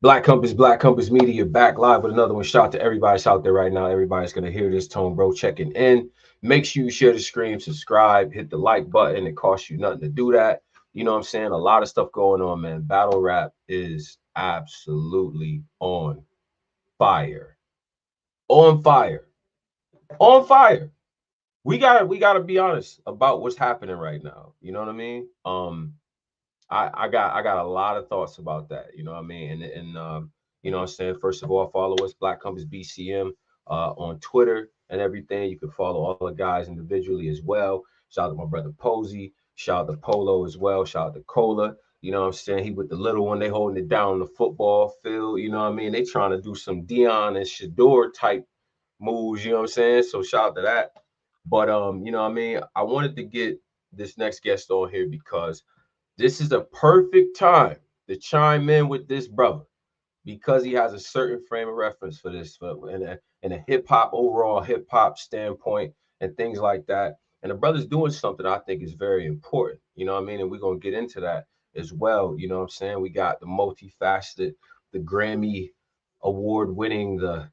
Black Compass Media, back live with another one. Shout out to everybody that's out there right now. Everybody's gonna hear this tone, bro. Checking in. Make sure you share the stream, subscribe, hit the like button. It costs you nothing to do that. You know what I'm saying? A lot of stuff going on, man. Battle rap is absolutely on fire. On fire. On fire. We gotta be honest about what's happening right now. You know what I mean? I got a lot of thoughts about that. You know what I mean? And you know what I'm saying? First of all, follow us, Black Compass BCM, on Twitter and everything. You can follow all the guys individually as well. Shout out to my brother Posey. Shout out to Polo as well. Shout out to Cola. You know what I'm saying? He with the little one, they holding it down on the football field. You know what I mean? They trying to do some Dion and Shador type moves. You know what I'm saying? So shout out to that. But you know what I mean? I wanted to get this next guest on here because this is a perfect time to chime in with this brother because he has a certain frame of reference for this, in a hip hop, overall hip hop standpoint, and things like that. And the brother's doing something I think is very important. You know what I mean? And we're gonna get into that as well. You know what I'm saying? We got the multifaceted, the Grammy award winning, the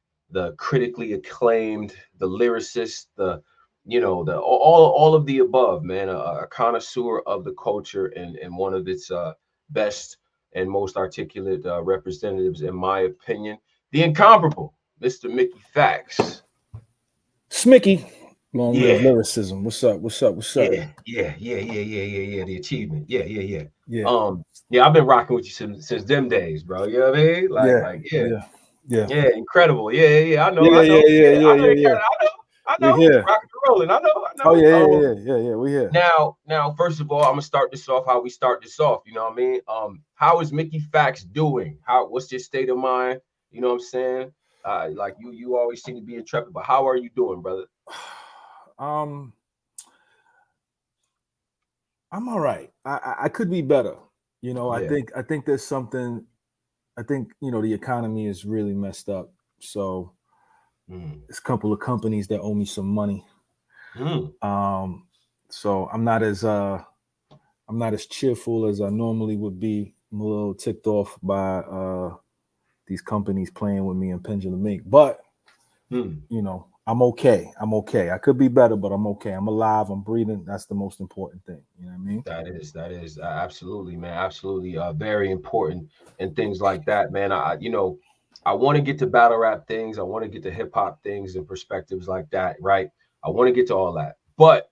critically acclaimed, the lyricist, the the all of the above, man. A connoisseur of the culture and one of its best and most articulate representatives, in my opinion, the incomparable Mr. Mickey Factz. Smicky, long live Yeah, lyricism. What's up? What's up? What's up? yeah. The achievement. Yeah. Yeah, Yeah, I've been rocking with you since them days, bro. You know what I mean? yeah, Yeah, yeah, yeah, yeah, incredible. Yeah. yeah, I know. yeah, yeah, Yeah, yeah, I know yeah, you yeah. got it. I We know. here. Rocking and rolling. I Oh know. yeah, yeah, yeah, yeah, yeah. We here. Now, first of all, I'm gonna start this off how we start this off. You know what I mean? How is Mickey Factz doing? What's your state of mind? You know what I'm saying? Like you always seem to be intrepid, but how are you doing, brother? Um, I'm all right. I could be better. Yeah. I think there's something. I think the economy is really messed up. So Mm. there's a couple of companies that owe me some money. Mm. Um, so I'm not as cheerful as I normally would be. I'm a little ticked off by these companies playing with me in Pendulum Ink, but Mm. I'm okay. I'm okay. I could be better, but I'm okay. I'm alive. I'm breathing. That's the most important thing. You know what I mean? That is absolutely, man, absolutely, very important and things like that, man. I want to get to battle rap things. I want to get to hip hop things and perspectives like that, right? I want to get to all that, but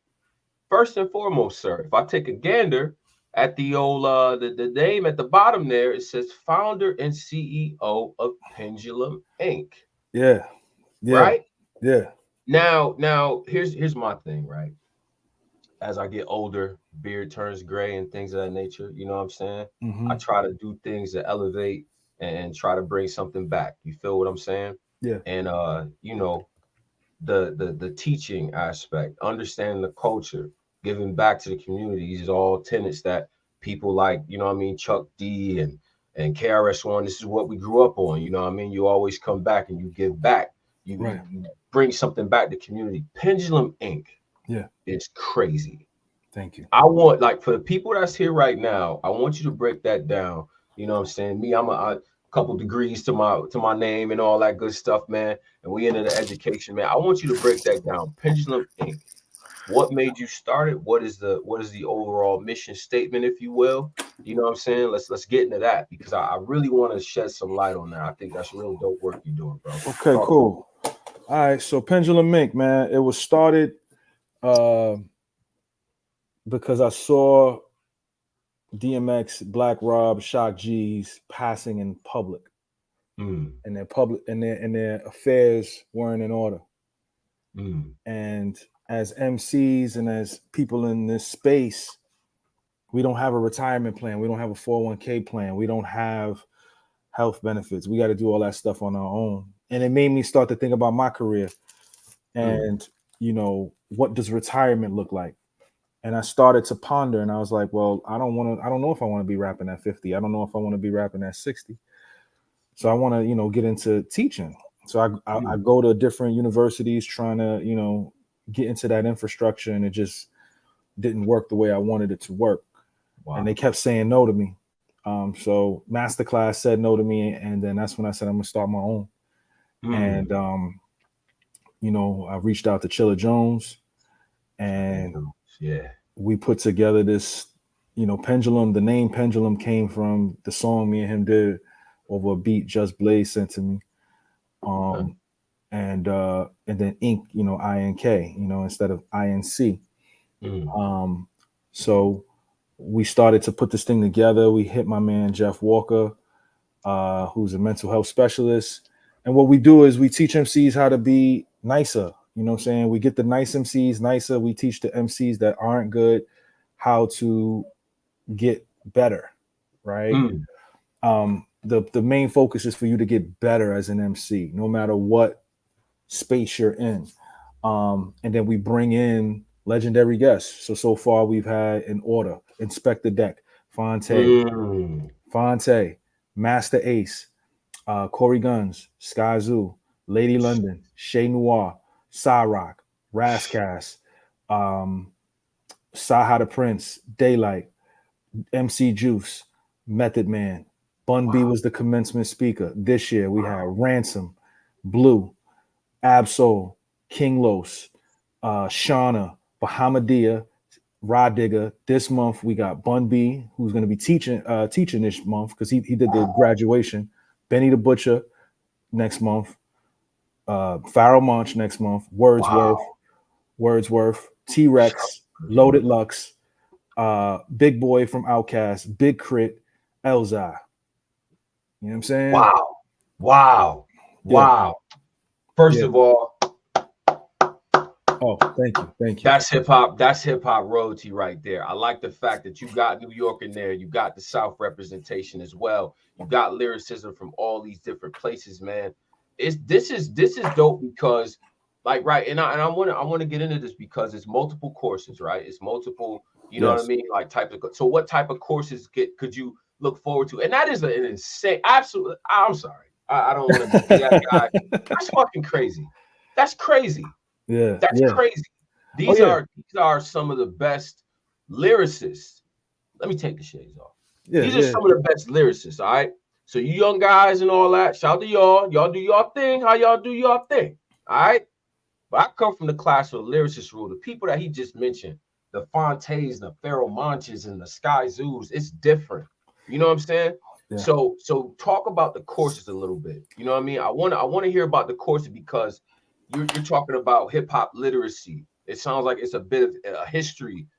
first and foremost, sir, if I take a gander at the old the name at the bottom there, it says founder and CEO of Pendulum Ink. Yeah. Yeah. Right? Yeah. Now here's my thing, right? As I get older, beard turns gray and things of that nature, you know what I'm saying? I Hmm. try to do things to elevate and try to bring something back. You feel what I'm saying? Yeah. And the teaching aspect, understanding the culture, giving back to the community. These are all tenets that people like, you know what I mean, Chuck D and KRS-One. This is what we grew up on. You know what I mean? You always come back and you give back. Right. You bring something back to community. Pendulum Ink Yeah. is crazy. Thank you. I want, like, for the people that's here right now, I want you to break that down. You know what I'm saying? Me, I'm a couple degrees to my name and all that good stuff, man. And we into the education, man. I want you to break that down. Pendulum Ink. What made you start it? What is the overall mission statement, if you will? You know what I'm saying? Let's get into that because I really want to shed some light on that. I think that's real dope work you're doing, bro. Okay, Talk to me. cool. All right. So Pendulum Ink, man, it was started uh, because I saw DMX, Black Rob, Shock G's passing in public, Mm, and their affairs weren't in order. mm, And as MCs and as people in this space, we don't have a retirement plan. We don't have a 401k plan. We don't have health benefits. We got to do all that stuff on our own. And it made me start to think about my career mm, and, what does retirement look like? And I started to ponder and I was like, well, I don't know if I want to be rapping at 50. I don't know if I want to be rapping at 60. So I want to, get into teaching. So I mm. go to different universities trying to, get into that infrastructure, and it just didn't work the way I wanted it to work. And they Wow. kept saying no to me. So Masterclass said no to me, and then that's when I said I'm gonna start my own. And I reached out to Chilla Jones, and we put together this, Pendulum. The name Pendulum came from the song me and him did over a beat Just Blaze sent to me. And then Ink, INK, instead of INC. So we started to put this thing together. We hit my man Jeff Walker, who's a mental health specialist. And what we do is we teach MCs how to be nicer. You know what I'm saying? We get the nice MCs nicer. We teach the MCs that aren't good how to get better, right? The main focus is for you to get better as an MC, no matter what space you're in. And then we bring in legendary guests. So far we've had in order Inspector Deck, Fonte, Master Ace, Corey Guns, Sky Zoo, Lady London, Shay Noir, Cyrock, Rascas, Saha the Prince, Daylight, MC Juice, Method Man. Bun B was the commencement speaker. This year we had Ransom, Blue, Absol, King Los, Shauna, Bahamadia, Rod Digger. This month we got Bun B, who's going to be teaching this month because he did the graduation. Benny the next month. Pharaoh Munch next month. Wordsworth, T-Rex, Loaded Lux, Big Boy from Outkast, Big Crit, Elzai. You know what I'm saying? Wow. First of all, thank you. That's hip hop royalty right there. I like the fact that you got New York in there, you got the South representation as well. You got lyricism from all these different places, man. This is dope because, like, right, and I want to get into this because it's multiple courses, right? It's multiple, you know what I mean, like types of. So what type of courses could you look forward to? And that is an insane, absolutely. I'm sorry, I don't want to be that guy. That's fucking crazy. That's crazy. Yeah, that's crazy. These are some of the best lyricists. Let me take the shades off. These are some of the best lyricists. All right. So you young guys and all that, shout to y'all. Y'all do your thing. How y'all do your thing. All right. But I come from the class of the lyricist rule. The people that he just mentioned, the Fontes, the Pharaoh Monches, and the Sky Zoos, it's different. You know what I'm saying? Yeah. So talk about the courses a little bit. You know what I mean? I want to hear about the courses because you're talking about hip hop literacy. It sounds like it's a bit of a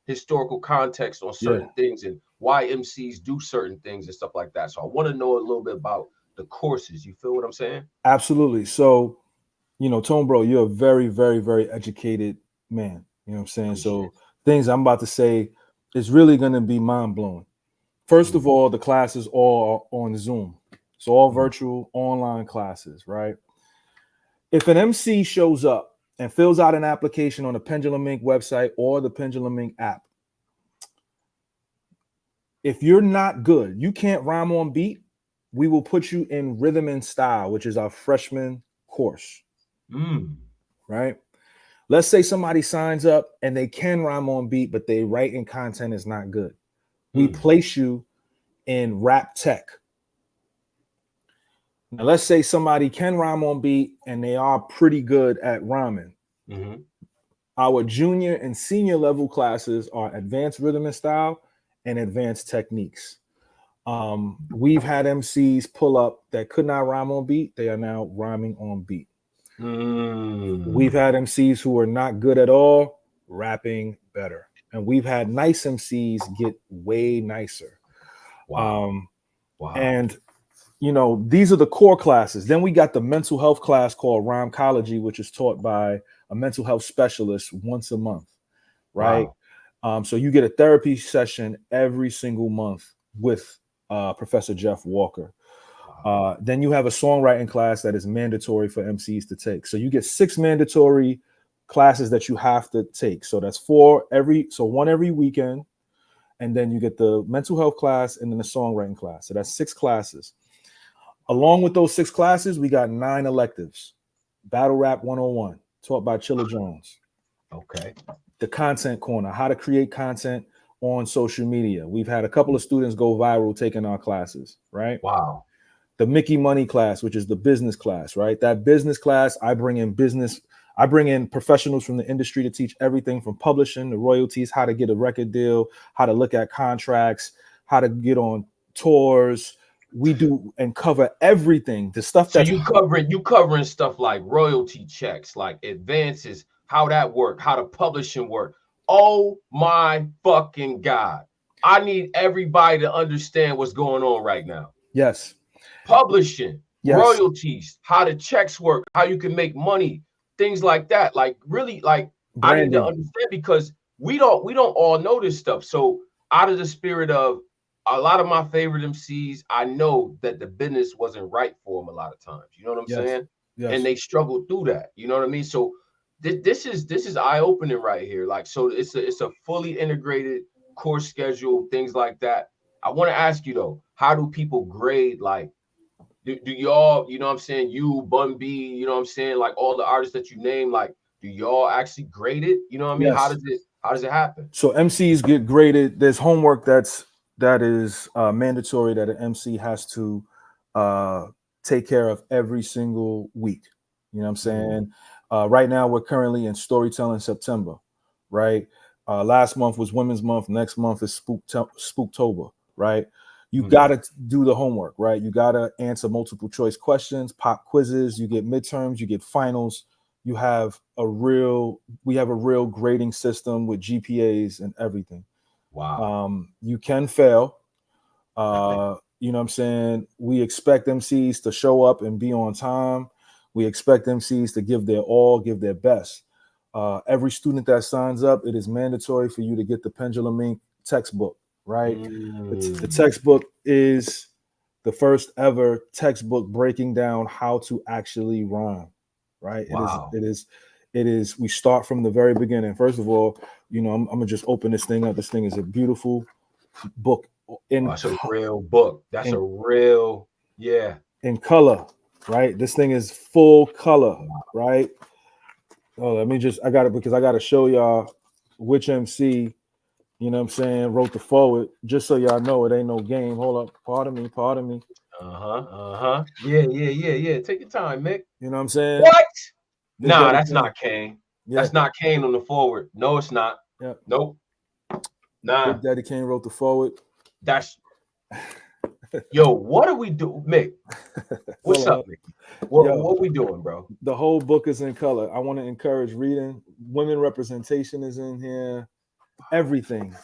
historical context on certain things and why MCs do certain things and stuff like that. So I want to know a little bit about the courses. You feel what I'm saying? Absolutely. So, Tone Bro, you're a very, very, very educated man. You know what I'm saying? So things I'm about to say is really going to be mind blowing. First of all, the classes all are on Zoom. So all virtual online classes, right? If an MC shows up and fills out an application on the Pendulum Ink website or the Pendulum Ink app, if you're not good, you can't rhyme on beat, we will put you in Rhythm and Style, which is our freshman course. Right? Let's say somebody signs up and they can rhyme on beat, but they writing content is not good. We place you in Rap Tech. Now, let's say somebody can rhyme on beat and they are pretty good at rhyming. Our junior and senior level classes are Advanced Rhythm and Style and Advanced Techniques. We've had MCs pull up that could not rhyme on beat. They are now rhyming on beat. We've had MCs who are not good at all, rapping better. And we've had nice MCs get way nicer. And these are the core classes. Then we got the mental health class called Rhymecology, which is taught by a mental health specialist once a month, right? So you get a therapy session every single month with Professor Jeff Walker. Then you have a songwriting class that is mandatory for MCs to take. So you get 6 mandatory classes that you have to take. So that's one every weekend. And then you get the mental health class and then the songwriting class. So that's 6 classes. Along with those 6 classes, we got 9 electives. Battle Rap 101, taught by Chilla Jones. Okay. The Content Corner, how to create content on social media. We've had a couple of students go viral taking our classes, right? Wow. The Mickey Money class, which is the business class, right? That business class, I bring in professionals from the industry to teach everything from publishing to royalties, how to get a record deal, how to look at contracts, how to get on tours. We do and cover everything. The stuff So that's you covering stuff like royalty checks, like advances, how that work, how the publishing work. Oh my fucking God. I need everybody to understand what's going on right now. yes, Publishing, yes, royalties, how the checks work, how you can make money, things like that. Like really, like I need to branding. understand because we don't all know this stuff. So out of the spirit of a lot of my favorite MCs, I know that the business wasn't right for them a lot of times. You know what I'm Yes, saying? And yes, they struggled through that. You know what I mean? So this is eye opening right here. Like so, it's a fully integrated course schedule, things like that. I want to ask you though, how do people grade like? Do y'all, you know what I'm saying, you, Bun B, you know what I'm saying, like all the artists that you name, like, do y'all actually grade it? You know what I mean? yes. How does it happen? So MCs get graded. There's homework that is mandatory that an MC has to uh, take care of every single week. You know what I'm saying? Right now, we're currently in Storytelling September, right? Last month was Women's Month. Next month is Spooktober, right? You got to do the homework, right? You got to answer multiple choice questions, pop quizzes. You get midterms, you get finals. We have a real grading system with GPAs and everything. Wow. You can fail. You know what I'm saying? We expect MCs to show up and be on time. We expect MCs to give their all, give their best. Every student that signs up, it is mandatory for you to get the Pendulum Ink textbook, right? The textbook is the first ever textbook breaking down how to actually rhyme, right? Wow. It is, we start from the very beginning. First of all, you know, I'm gonna just open this thing up. This thing is a beautiful book That's a real book. That's a real, yeah. in color, right? This thing is full color, right? Oh, I got it because I got to show y'all which MC, you know what I'm saying, wrote the forward, just so y'all know it ain't no game. Hold up. Pardon me. Yeah. Take your time, Mick. You know what I'm saying? What? Big Nah, Daddy that's Kane. not Kane. Yeah. That's not Kane on the forward. No, it's not. Yeah. Nope. Nah. Big Daddy Kane wrote the forward. That's yo, what are we doing, Mick? What's up, Mickey? What we doing, bro? The whole book is in color. I want to encourage reading. Women representation is in here. Everything.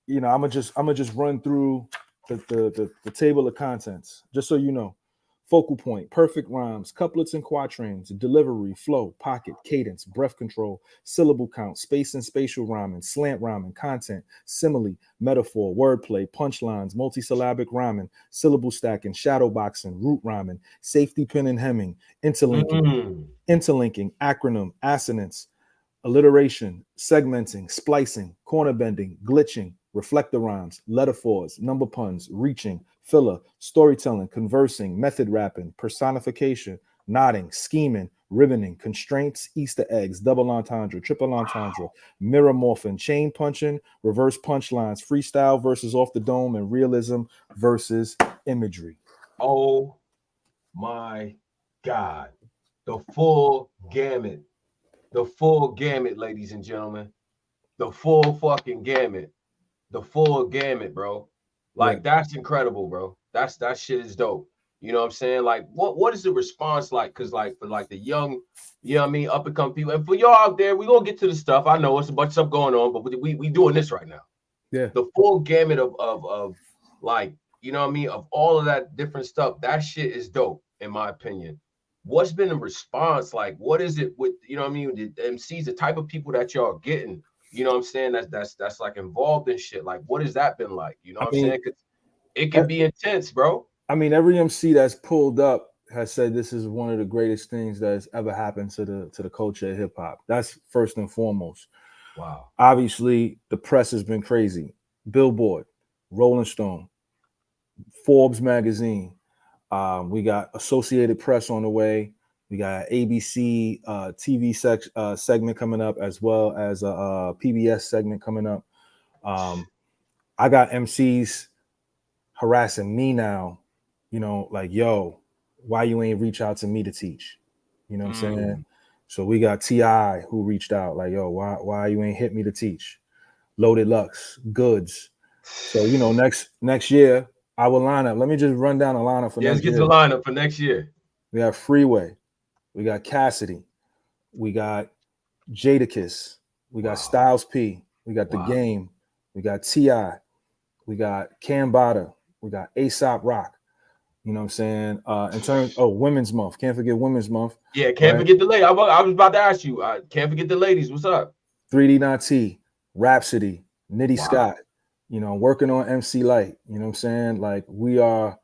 You know, I'm gonna just run through the table of contents, just so you know. Focal point, perfect rhymes, couplets and quatrains, delivery, flow, pocket, cadence, breath control, syllable count, space and spatial rhyming, slant rhyming, content, simile, metaphor, wordplay, punchlines, multisyllabic rhyming, syllable stacking, shadow boxing, root rhyming, safety pin and hemming, interlinking, acronym, assonance, alliteration, segmenting, splicing, corner bending, glitching, reflector rhymes, letterfords, number puns, reaching, filler, storytelling, conversing, method rapping, personification, nodding, scheming, ribboning, constraints, Easter eggs, double entendre, triple entendre, mirror morphing, chain punching, reverse punchlines, freestyle versus off the dome, and realism versus imagery. Oh my God. The full gamut. The full gamut, ladies and gentlemen. The full fucking gamut. The full gamut, bro. Like that's incredible, bro. That shit is dope. You know what I'm saying? Like, what is the response like? Cause like for like the young, you know what I mean, up and coming people, and for y'all out there, we gonna get to the stuff. I know it's a bunch of stuff going on, but we doing this right now. Yeah. The full gamut of like, you know what I mean, of all of that different stuff. That shit is dope, in my opinion. What's been the response like? What is it with, you know what I mean, the MCs, the type of people that y'all getting? You know what I'm saying? That's like involved in shit. Like, what has that been like? You know what I'm saying? Cause it can be intense, bro. I mean, every MC that's pulled up has said this is one of the greatest things that's ever happened to the culture of hip hop. That's first and foremost. Wow. Obviously, the press has been crazy. Billboard, Rolling Stone, Forbes magazine. We got Associated Press on the way. We got ABC TV segment coming up, as well as a PBS segment coming up. I got MCs harassing me now, you know, like, yo, why you ain't reach out to me to teach? You know what I'm saying? So we got T.I. who reached out, like, yo, why you ain't hit me to teach? Loaded Lux, Goods. So, you know, next year, our lineup, let me just run down the lineup for Yeah, let's next get year. the lineup for next year. We got Freeway, we got Cassidy, we got Jadakiss, we got Styles P, we got The Game, we got T.I., we got Cam Bada, we got Aesop Rock. You know what I'm saying? In terms, Women's Month. Can't forget Women's Month. Yeah, can't forget the ladies. I was about to ask you. I can't forget the ladies. What's up? 3D9T, Rhapsody, Nitty Scott. You know, working on MC Light. You know what I'm saying? Like we are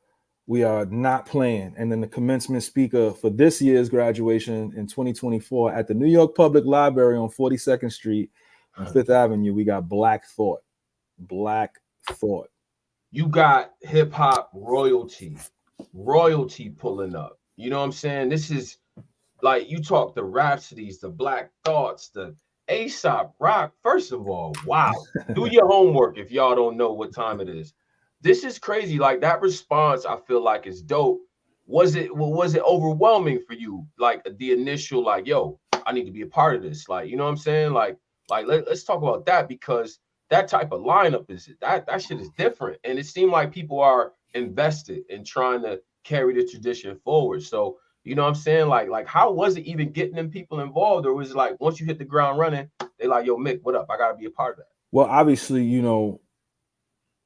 not playing. And then the commencement speaker for this year's graduation in 2024 at the New York Public Library on 42nd Street and 5th Avenue, we got Black Thought. Black Thought. You got hip hop royalty pulling up. You know what I'm saying? This is like you talk the Rhapsodies, the Black Thoughts, the Aesop Rock. First of all, wow. Do your homework if y'all don't know what time it is. This is crazy. Like that response, I feel like is dope. Was it overwhelming for you? Like the initial, like, yo, I need to be a part of this. Like, you know what I'm saying? Like let's talk about that because that type of lineup is that shit is different. And it seemed like people are invested in trying to carry the tradition forward. So, you know what I'm saying? Like how was it even getting them people involved? Or was it like once you hit the ground running, they like, yo, Mick, what up? I gotta be a part of that. Well, obviously, you know,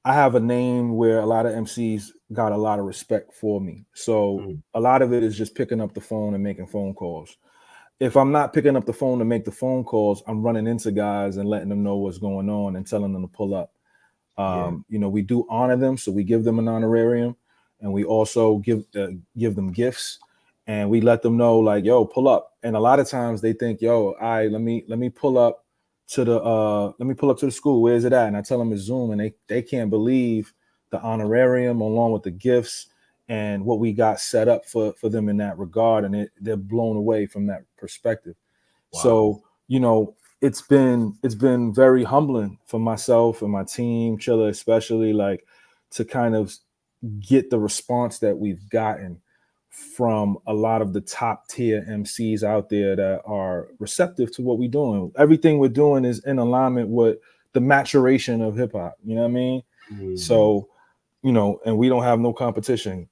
I have a name where a lot of MCs got a lot of respect for me. So a lot of it is just picking up the phone and making phone calls. If I'm not picking up the phone to make the phone calls, I'm running into guys and letting them know what's going on and telling them to pull up. You know, we do honor them. So we give them an honorarium and we also give them gifts and we let them know like, yo, pull up. And a lot of times they think, yo, all right, let me pull up to the school. Where's it at? And I tell them it's Zoom, and they can't believe the honorarium along with the gifts and what we got set up for them in that regard. And they're blown away from that perspective. Wow. So, you know, it's been very humbling for myself and my team, Chilla especially, like to kind of get the response that we've gotten from a lot of the top tier MCs out there that are receptive to what we're doing. Everything we're doing is in alignment with the maturation of hip hop. You know what I mean? So, you know, and we don't have no competition.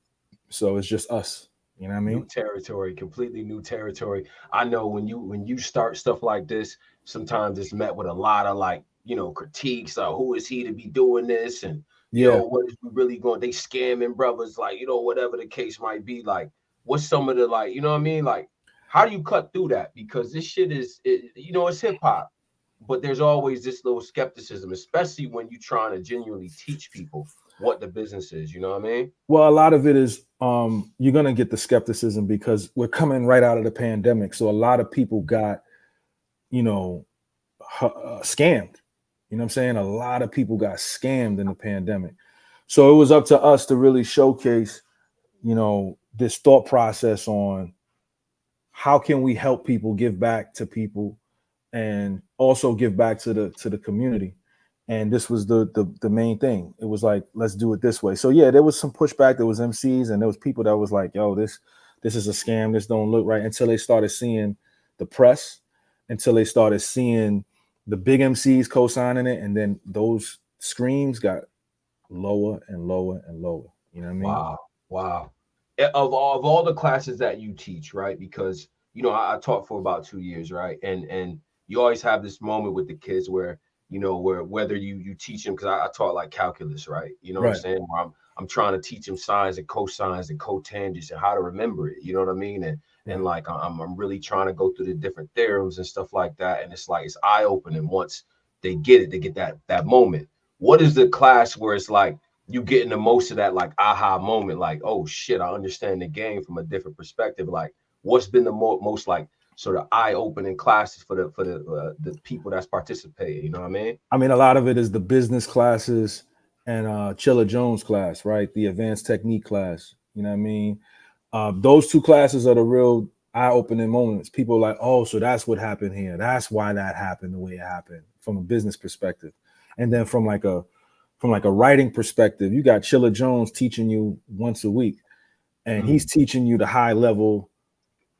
So it's just us. You know what I mean? New territory, completely new territory. I know when you start stuff like this, sometimes it's met with a lot of like, you know, critiques. Who is he to be doing this? And you know, what is we really going? They scamming brothers, like, you know, whatever the case might be. Like, what's some of the like, you know what I mean? Like, how do you cut through that? Because this shit is, you know, it's hip hop, but there's always this little skepticism, especially when you're trying to genuinely teach people what the business is. You know what I mean? Well, a lot of it is you're gonna get the skepticism because we're coming right out of the pandemic, so a lot of people got, you know, scammed. You know what I'm saying? A lot of people got scammed in the pandemic. So it was up to us to really showcase, you know, this thought process on how can we help people give back to people and also give back to the community. And this was the main thing. It was like, let's do it this way. So yeah, there was some pushback. There was MCs and there was people that was like, yo, this is a scam. This don't look right, until they started seeing the press, until they started seeing the big MCs co-signing it, and then those screams got lower and lower and lower. You know what I mean? Wow. Of all the classes that you teach, right? Because you know I taught for about 2 years, right? And you always have this moment with the kids where you know where whether you teach them, because I taught like calculus, right? You know what I'm saying? Where I'm trying to teach them sines and cosines and cotangents and how to remember it. You know what I mean? And like I'm really trying to go through the different theorems and stuff like that. And it's like it's eye opening once they get it. They get that moment. What is the class where it's like you getting the most of that like aha moment? Like, oh shit, I understand the game from a different perspective. Like, what's been the most like sort of eye-opening classes for the people that's participating? You know what I mean? I mean, a lot of it is the business classes and Chilla Jones class, right? The advanced technique class. You know what I mean? Those two classes are the real eye-opening moments. People are like, oh, so that's what happened here. That's why that happened the way it happened from a business perspective. And then from like a writing perspective, you got Chilla Jones teaching you once a week, and he's teaching you the high level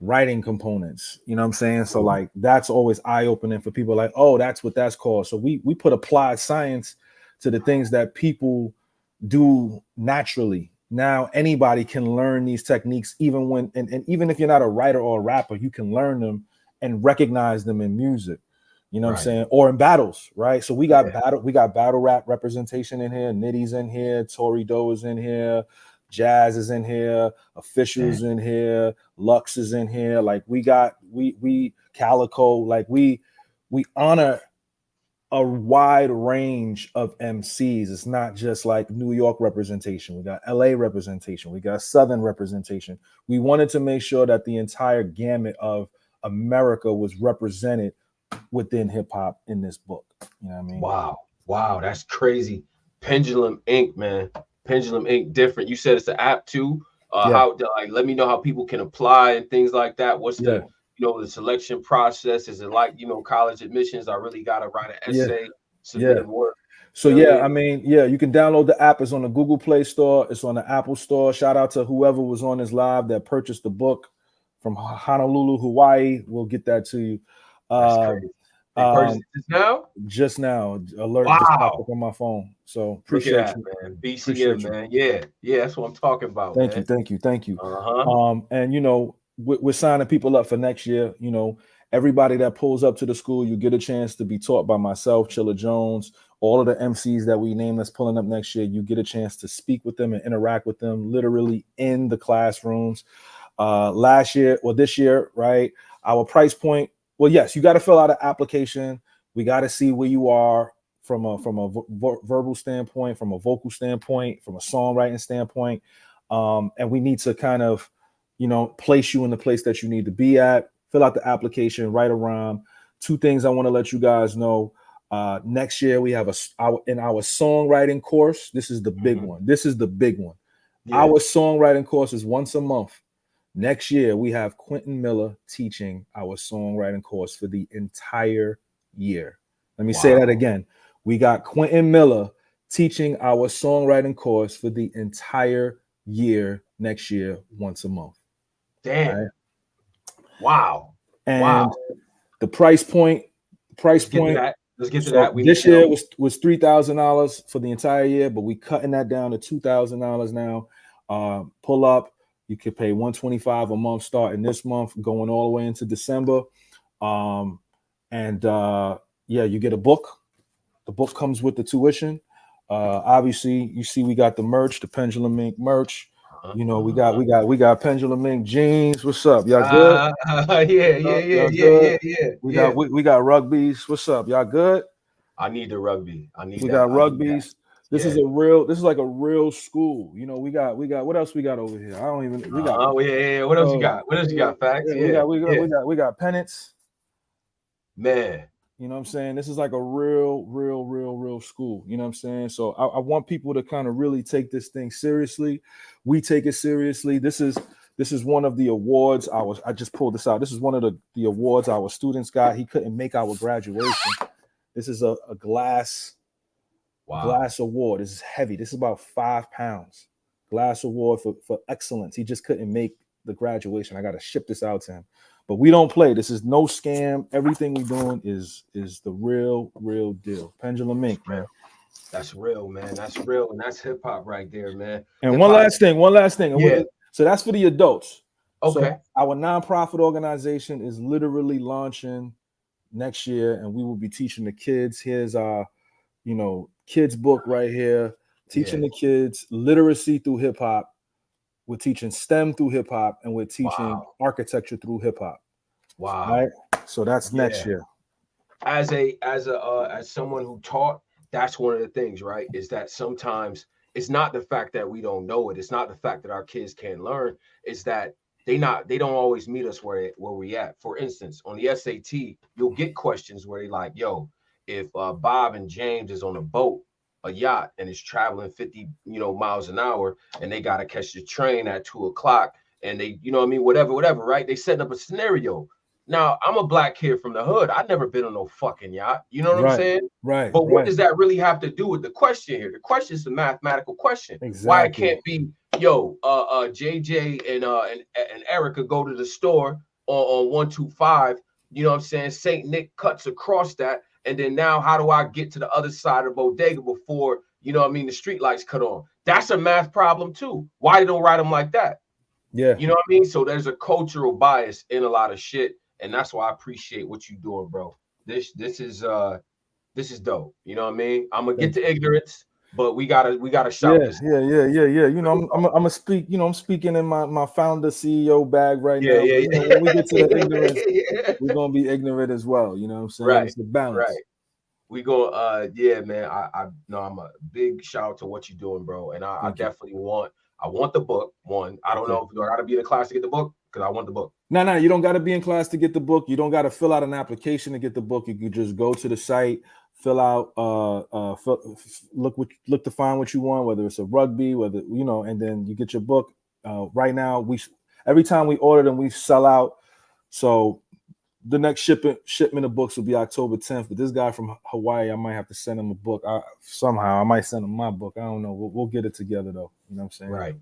writing components. You know what I'm saying? So like that's always eye-opening for people, like, oh, that's what that's called. So we put applied science to the things that people do naturally. Now anybody can learn these techniques, even when and even if you're not a writer or a rapper, you can learn them and recognize them in music. You know what I'm saying? Or in battles, right? So we got battle rap representation in here. Nitty's in here, Tory Doe is in here, Jazz is in here, Official's in here, Lux is in here. Like we Calico, like we honor a wide range of MCs. It's not just like New York representation. We got LA representation. We got Southern representation. We wanted to make sure that the entire gamut of America was represented within hip hop in this book. You know what I mean? Wow, that's crazy. Pendulum Ink, man. Pendulum Ink, different. You said it's an app too. How, like, let me know how people can apply and things like that. What's the the selection process? Is it like, college admissions? I really gotta write an essay, submit work. So I mean, you can download the app. It's on the Google Play Store. It's on the Apple Store. Shout out to whoever was on this live that purchased the book from Honolulu, Hawaii. We'll get that to you. That's crazy. They purchased this now? Just now. Alert just popped up on my phone. So appreciate you, man. BCM, man. Yeah, that's what I'm talking about. Thank you. And we're signing people up for next year. Everybody that pulls up to the school, you get a chance to be taught by myself, Chilla Jones, all of the MCs that we name that's pulling up next year. You get a chance to speak with them and interact with them literally in the classrooms. This year, right? Our price point. Well, yes, you got to fill out an application. We got to see where you are from a verbal standpoint, from a vocal standpoint, from a songwriting standpoint. And we need to kind of, place you in the place that you need to be at. Fill out the application, write a rhyme. Two things I want to let you guys know. Next year, we have in our songwriting course. This is the big one. Our songwriting course is once a month. Next year, we have Quentin Miller teaching our songwriting course for the entire year. Let me say that again. We got Quentin Miller teaching our songwriting course for the entire year next year, once a month. Damn. Right? Wow. And the price point. Let's get to that. This year was $3,000 for the entire year, but we cutting that down to $2,000 now. Pull up. You could pay $125 a month starting this month, going all the way into December. You get a book. The book comes with the tuition. Obviously, you see we got the merch, the Pendulum Ink merch. We got Pendulum Ink jeans. What's up? Y'all good? Yeah. We got rugbies. What's up? Y'all good? I need the rugby. We got rugbies. This is like a real school. We got what else we got over here? I don't even we got What else you got? What else you got? Factz? We got pennants. Man. You know what I'm saying? This is like a real school. You know what I'm saying? So I want people to kind of really take this thing seriously. We take it seriously. This is one of the awards. I just pulled this out. This is one of the awards our students got. He couldn't make our graduation. This is a glass award. This is heavy. This is about 5 pounds. Glass award for excellence. He just couldn't make the graduation. I got to ship this out to him. But we don't play. This is no scam. Everything we're doing is the real deal. Pendulum Ink, man. That's real, man. That's real. And that's hip hop right there, man. And hip-hop. one last thing. Yeah. So that's for the adults. Okay. So our nonprofit organization is literally launching next year, and we will be teaching the kids. Here's our, kids book right here. Teaching the kids literacy through hip hop. We're teaching STEM through hip hop, and we're teaching architecture through hip hop. Wow! Right. So that's next year. As someone who taught, that's one of the things, right? Is that sometimes it's not the fact that we don't know it. It's not the fact that our kids can't learn. It's that they don't always meet us where we at. For instance, on the SAT, you'll get questions where they like, yo, if Bob and James is on a boat, a yacht, and is traveling 50 miles an hour, and they got to catch the train at 2 o'clock, and they whatever, right? They setting up a scenario. Now, I'm a black kid from the hood. I've never been on no fucking yacht. You know what I'm Right, saying? right, But what right. does that really have to do with the question here? The question is a mathematical question. Why it Exactly. can't be, yo, JJ and Erica go to the store on 125. You know what I'm saying? Saint Nick cuts across that, and then now how do I get to the other side of the bodega before you know what I mean? The street lights cut on. That's a math problem too. Why they don't write them like that? Yeah. You know what I mean? So there's a cultural bias in a lot of shit, and that's why I appreciate what you're doing, bro. This is dope. You know what I mean? I'm gonna get Thank to you. ignorance, but we gotta shout Yeah, this. yeah. You know, I'm gonna speak. You know, I'm speaking in my founder CEO bag right Yeah, now. But yeah, you know, when we get to the ignorance, yeah. we're gonna be ignorant as well. You know what I'm saying? Right, It's the balance. right. We go, yeah, man. I no, I'm a big shout out to what you're doing, bro. And I Thank you. definitely want the book. One, I don't Okay. know if you gotta be in a class to get the book because I want the book. No, you don't got to be in class to get the book. You don't got to fill out an application to get the book. You could just go to the site, fill out, look to find what you want, whether it's a rugby, whether you know, and then you get your book. Right now, every time we order them, we sell out. So the next shipment of books will be October 10th. But this guy from Hawaii, I might have to send him a book. Somehow, I might send him my book. I don't know. We'll get it together though. You know what I'm saying? Right.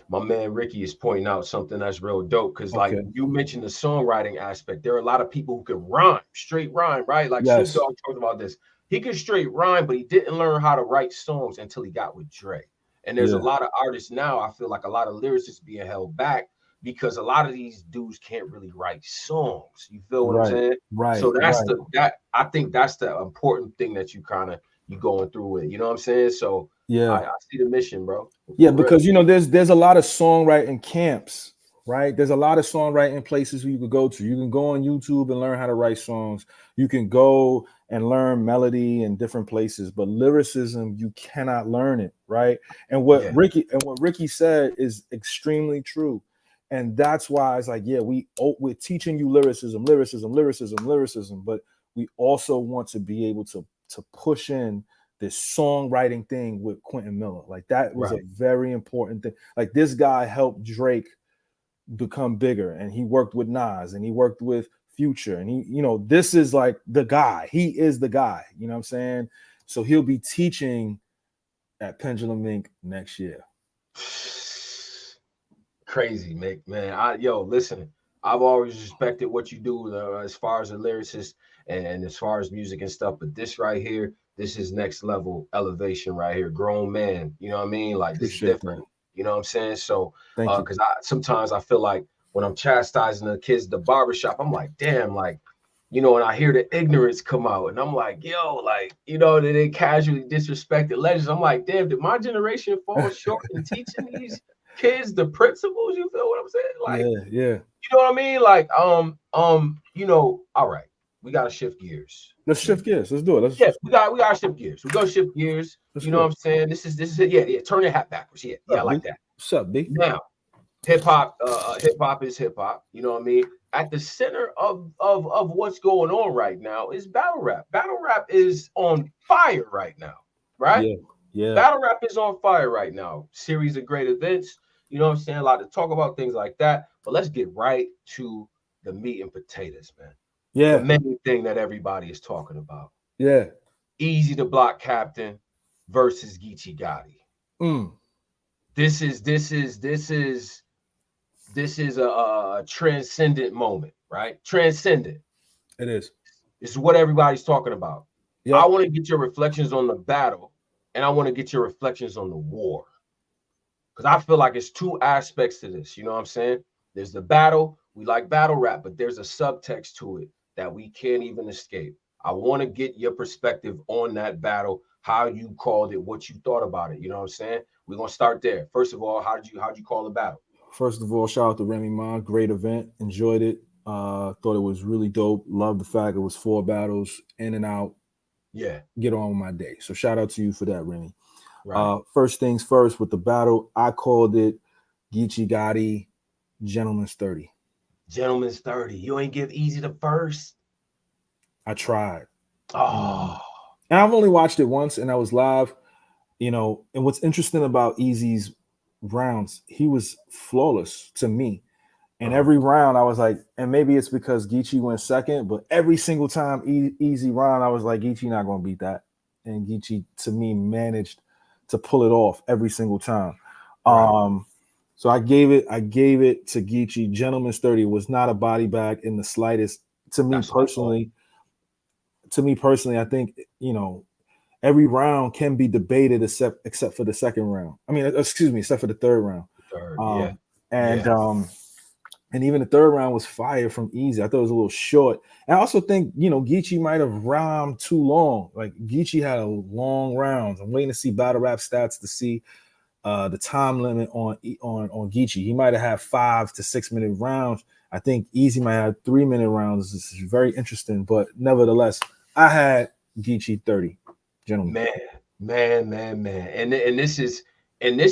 My man Ricky is pointing out something that's real dope because, like Okay. you mentioned, the songwriting aspect. There are a lot of people who can rhyme, straight rhyme, right? Like Snoop Yes. Dogg talked about this. He could straight rhyme, but he didn't learn how to write songs until he got with Dre. And there's a Yeah. lot of artists now. I feel like a lot of lyricists being held back because a lot of these dudes can't really write songs. You feel what I'm Right. saying? Right. So that's Right. that. I think that's the important thing that you going through with. You know what I'm saying? So Yeah. I see the mission, bro. Yeah, For real. because you know, there's a lot of songwriting camps, right? There's a lot of songwriting places where you could go to. You can go on YouTube and learn how to write songs. You can go and learn melody in different places, but lyricism, you cannot learn it, right? And Yeah. what Ricky said is extremely true. And that's why it's like, yeah, we're teaching you lyricism, but we also want to be able to push in this songwriting thing with Quentin Miller. Like that was a Right. very important thing. Like this guy helped Drake become bigger, and he worked with Nas, and he worked with Future, and he, you know, this is like the guy. He is the guy. You know what I'm saying? So he'll be teaching at Pendulum Ink next year. Crazy, man. Listen, I've always respected what you do as far as a lyricist and as far as music and stuff. But this right here, this is next level elevation right here. Grown man, you know what I mean? Like this is Appreciate different. that. You know what I'm saying? So, Thank you. because I sometimes I feel like when I'm chastising the kids at the barbershop, I'm like, damn, like, you know, and I hear the ignorance come out, and I'm like, yo, like, you know, that they casually disrespected legends. I'm like, damn, did my generation fall short in teaching these kids the principles? You feel what I'm saying? Like, Yeah. you know what I mean? Like, you know, all right, we gotta shift gears. Let's shift gears. Let's do it. Yeah, we gotta shift gears. We go shift gears. Let's You know do what it. I'm saying? This is it. Yeah. Turn your hat backwards. Yeah, I like that. What's up, B? Now, hip hop is hip hop. You know what I mean? At the center of what's going on right now is battle rap. Battle rap is on fire right now, right? Yeah. Battle rap is on fire right now. Series of great events. You know what I'm saying? A lot to talk about things like that. But let's get right to the meat and potatoes, man. The Yeah. main thing that everybody is talking about. Yeah. Eazy the Block Captain versus Geechie Gotti. This is a transcendent moment, right? Transcendent. It is. This is what everybody's talking about. Yep. I want to get your reflections on the battle, and I want to get your reflections on the war. Because I feel like it's two aspects to this. You know what I'm saying? There's the battle. We like battle rap, but there's a subtext to it that we can't even escape. I want to get your perspective on that battle, how you called it, what you thought about it. You know what I'm saying? We're gonna start there. First of all, how'd you call the battle? First of all, shout out to Remy Ma. Great event. Enjoyed it. Thought it was really dope. Loved the fact it was 4 battles in and out. Yeah. Get on with my day. So shout out to you for that, Remy. Right. First things first with the battle, I called it Geechie Gotti Gentleman's 30. Gentleman's 30. You ain't give Eazy the first. I tried. Oh. And I've only watched it once, and I was live. You know, and what's interesting about Eazy's rounds, he was flawless to me. And every round I was like, and maybe it's because Geechie went second, but every single time easy round, I was like, Geechie not gonna beat that. And Geechie to me managed to pull it off every single time. Right. So I gave it to Geechie. Gentleman's 30 was not a body bag in the slightest. To me That's what I thought. personally, I think, every round can be debated except for the second round. I mean, excuse me, except for the third round. Third, yeah, Um, and yeah, and even the third round was fire from Eazy. I thought it was a little short. And I also think, Geechie might have rhymed too long. Like Geechie had a long rounds. I'm waiting to see battle rap stats to see the time limit on Geechie. He might have had 5 to 6 minute rounds. I think Eazy might have 3 minute rounds. This is very interesting, but nevertheless, I had Geechie 30, gentlemen. man. And this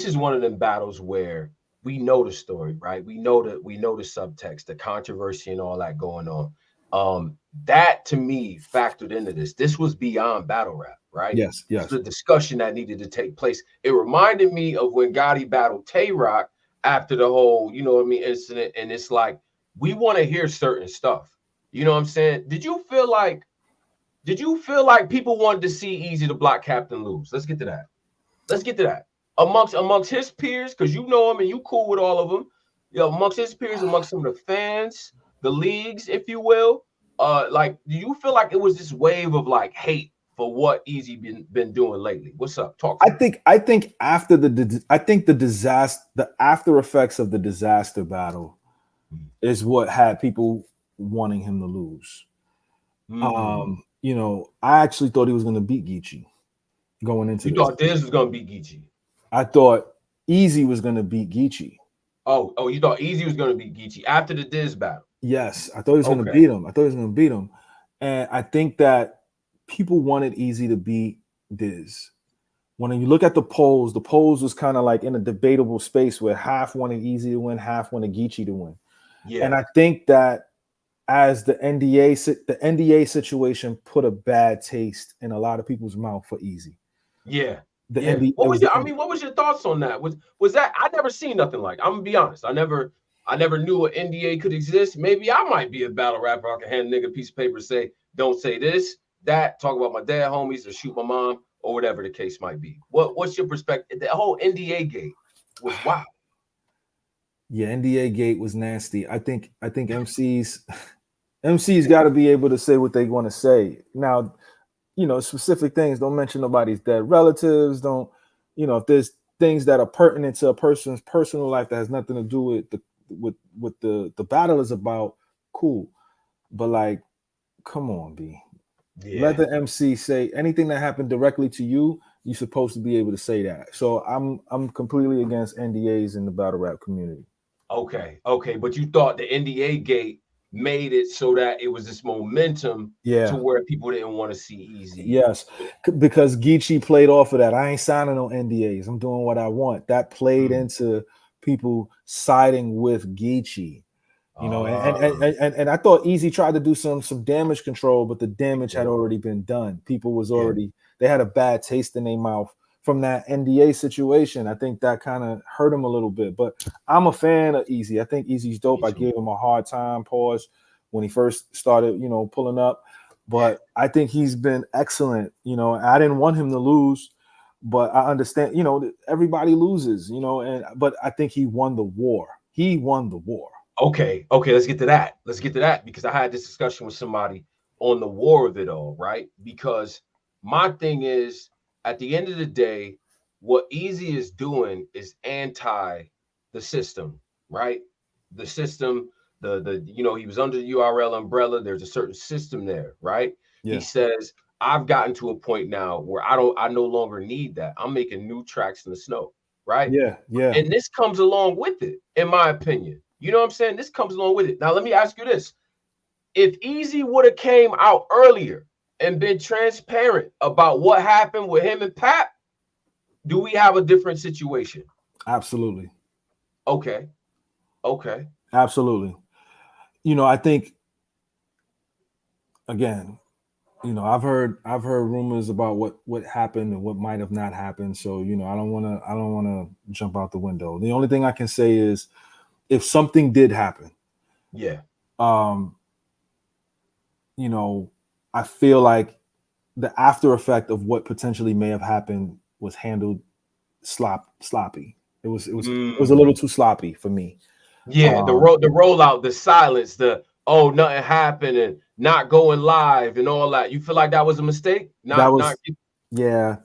is one of them battles where we know the story, right? We know the subtext, the controversy, and all that going on. That to me factored into this. This was beyond battle rap, right? Yes, This yes. was a discussion that needed to take place. It reminded me of when Gotti battled Tay Rock after the whole, incident. And it's like we want to hear certain stuff. You know what I'm saying? Did you feel like people wanted to see Eazy the Block Captain lose? Let's get to that. Let's get to that. Amongst his peers, because you know him and you cool with all of them. Amongst his peers, amongst some of the fans, the leagues, if you will. Like, do you feel like it was this wave of like hate for what Eazy been doing lately? What's up? Talk to me. I think after the disaster, the after effects of the disaster battle is what had people wanting him to lose. Mm. I actually thought he was going to beat Geechie going into You this. thought Diz was gonna beat Geechie. I thought Eazy was going to beat Geechie. Oh, you thought Eazy was gonna beat Geechie after the Diz battle. Yes, I thought he was going to Okay. beat him. And I think that people wanted Eazy to beat Diz. When you look at the polls was kind of like in a debatable space where half wanted Eazy to win, half wanted Geechie to win. And Yeah. I think that as the NDA situation put a bad taste in a lot of people's mouth for Eazy. Yeah. The Yeah. ND it What was was the your I mean, what was your thoughts on that? Was that I never seen nothing like. I'm gonna be honest. I never knew an NDA could exist. Maybe I might be a battle rapper. I can hand a nigga a piece of paper, say, don't say this, that, talk about my dad homies, or shoot my mom, or whatever the case might be. What's your perspective? The whole NDA gate was wild. Yeah, NDA gate was nasty. I think MCs got to be able to say what they want to say. Now, specific things. Don't mention nobody's dead relatives. Don't, if there's things that are pertinent to a person's personal life that has nothing to do with the battle is about, cool. But like, come on, B. Let Yeah. the MC say anything that happened directly to you. You're supposed to be able to say that. So I'm completely against NDAs in the battle rap community. Okay. But you thought the NDA gate made it so that it was this momentum to Yeah. where people didn't want to see Easy. Yes, because Geechie played off of that. I ain't signing no NDAs. I'm doing what I want. That played Mm. into people siding with Geechie. And Ah, I thought Eazy tried to do some damage control, but the damage had yeah, already been done. People was yeah, already they had a bad taste in their mouth from that NDA situation. I think that kind of hurt him a little bit. But I'm a fan of Eazy. I think Eazy's dope. me I too. gave him a hard time, pause, when he first started, pulling up. But I think he's been excellent. I didn't want him to lose, but I understand, everybody loses, but I think he won the war. He won the war. Okay, let's get to that. Let's get to that because I had this discussion with somebody on the war of it all, right? Because my thing is, at the end of the day, what Easy is doing is anti the system, right? The system, he was under the URL umbrella. There's a certain system there, right? He Yeah. says, I've gotten to a point now where I no longer need that. I'm making new tracks in the snow, right? Yeah. Yeah. And this comes along with it, in my opinion. You know what I'm saying? This comes along with it. Now, let me ask you this. If Easy would have came out earlier and been transparent about what happened with him and Pat, do we have a different situation? Absolutely. Okay. Okay. Absolutely. I think again, I've heard rumors about what happened and what might have not happened. So, I don't wanna jump out the window. The only thing I can say is if something did happen, Yeah. You know, I feel like the after effect of what potentially may have happened was handled sloppy. It was a little too sloppy for me. Yeah, the rollout, the silence, the nothing happened and not going live and all that. You feel like that was a mistake? Not Yeah.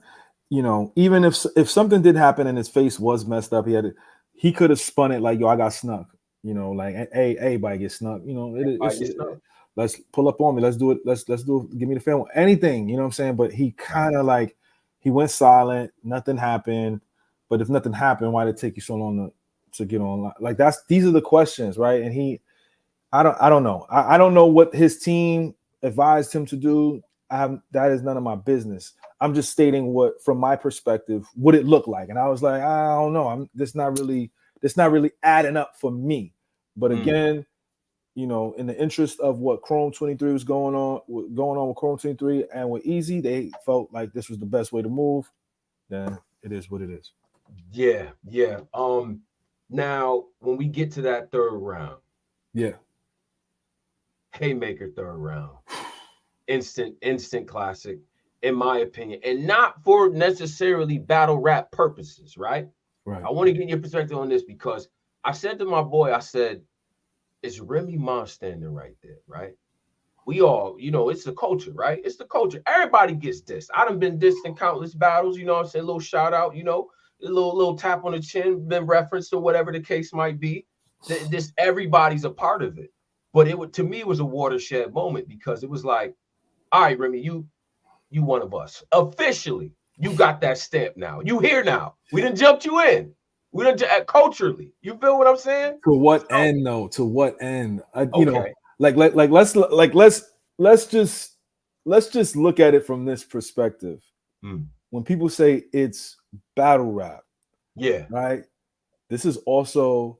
You know, even if something did happen and his face was messed up, he could have spun it like, yo, I got snuck. You know, like, hey, everybody get snuck. You know, let's pull up on me. Let's do it. Let's do it. Give me the film. Anything. You know what I'm saying? But he kind of like he went silent. Nothing happened. But if nothing happened, why did it take you so long to get online? Like these are the questions, right? And I don't know. I don't know what his team advised him to do. That is none of my business. I'm just stating what, from my perspective, what it looked like. And I was like, I don't know. This not really adding up for me. But again, you know, in the interest of what Chrome 23 was going on with Chrome 23 and with Eazy, they felt like this was the best way to move. Then it is what it is. Yeah. Now when we get to that third round, haymaker third round, instant classic, in my opinion, and not for necessarily battle rap purposes, right? Right. I want to get your perspective on this because I said to my boy, I said, is Remy Ma standing right there, right? We all, you know, it's the culture, right? It's the culture. Everybody gets dissed. I done been dissed in countless battles, you know what I'm saying? A little shout out, you know, a little tap on the chin, been referenced or whatever the case might be. This everybody's a part of it. But to me, it was a watershed moment because it was like, all right, Remy, you one of us. Officially, you got that stamp now. You here now. We done jumped you in. We done culturally. You feel what I'm saying? To what end, though? To what end? You know, let's just look at it from this perspective. When people say it's battle rap, right? This is also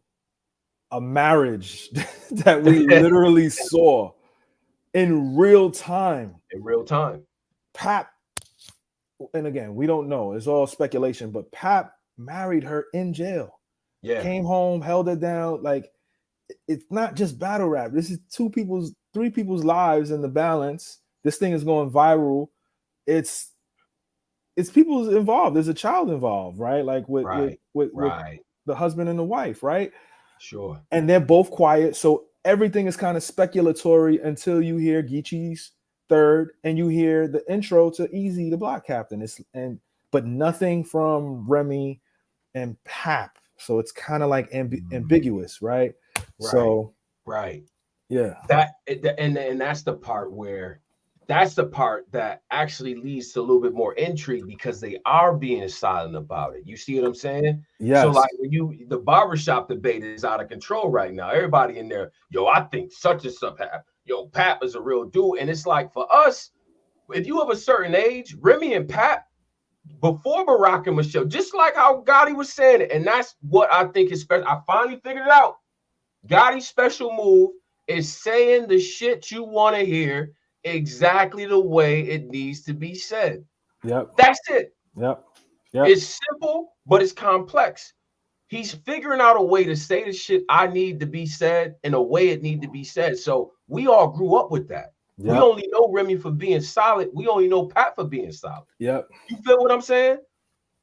a marriage that we literally saw in real time. Pap, and again, we don't know. It's all speculation, but Pap married her in jail. Came home, held her down. Like, it's not just battle rap. This is three people's lives in the balance. This thing is going viral. It's people involved. There's a child involved, right? Like with the husband and the wife, right? Sure. And they're both quiet, so everything is kind of speculatory until you hear Geechi's third and you hear the intro to Eazy, the block captain. But nothing from Remy and Pap. So it's kind of like ambiguous, right? So yeah. And that's the part that actually leads to a little bit more intrigue because they are being silent about it. You see what I'm saying? Yes. So like when the barbershop debate is out of control right now. Everybody in there, yo, I think such and such happened. Yo, Pap is a real dude. And it's like for us, if you have a certain age, Remy and Pap, before Barack and Michelle, just like how Gotti was saying it, and that's what I think is special. I finally figured it out. Gotti's special move is saying the shit you want to hear exactly the way it needs to be said. Yep. That's it. Yep. It's simple, but it's complex. He's figuring out a way to say the shit I need to be said in a way it need to be said. So we all grew up with that. Yep. We only know Remy for being solid. We only know Pat for being solid. Yep. You feel what I'm saying?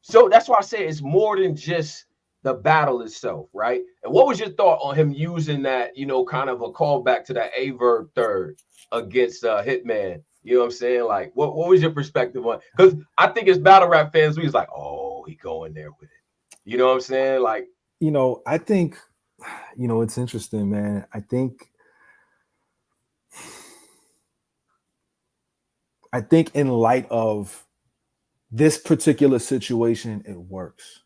So that's why I say it's more than just the battle itself, right? And what was your thought on him using that, you know, kind of a callback to that Verb third against Hitman? You know what I'm saying? Like, what was your perspective on? Because I think as battle rap fans, we was like, oh, he going there with it. You know what I'm saying? Like, you know, I think, you know, it's interesting, man. I think in light of this particular situation, it works.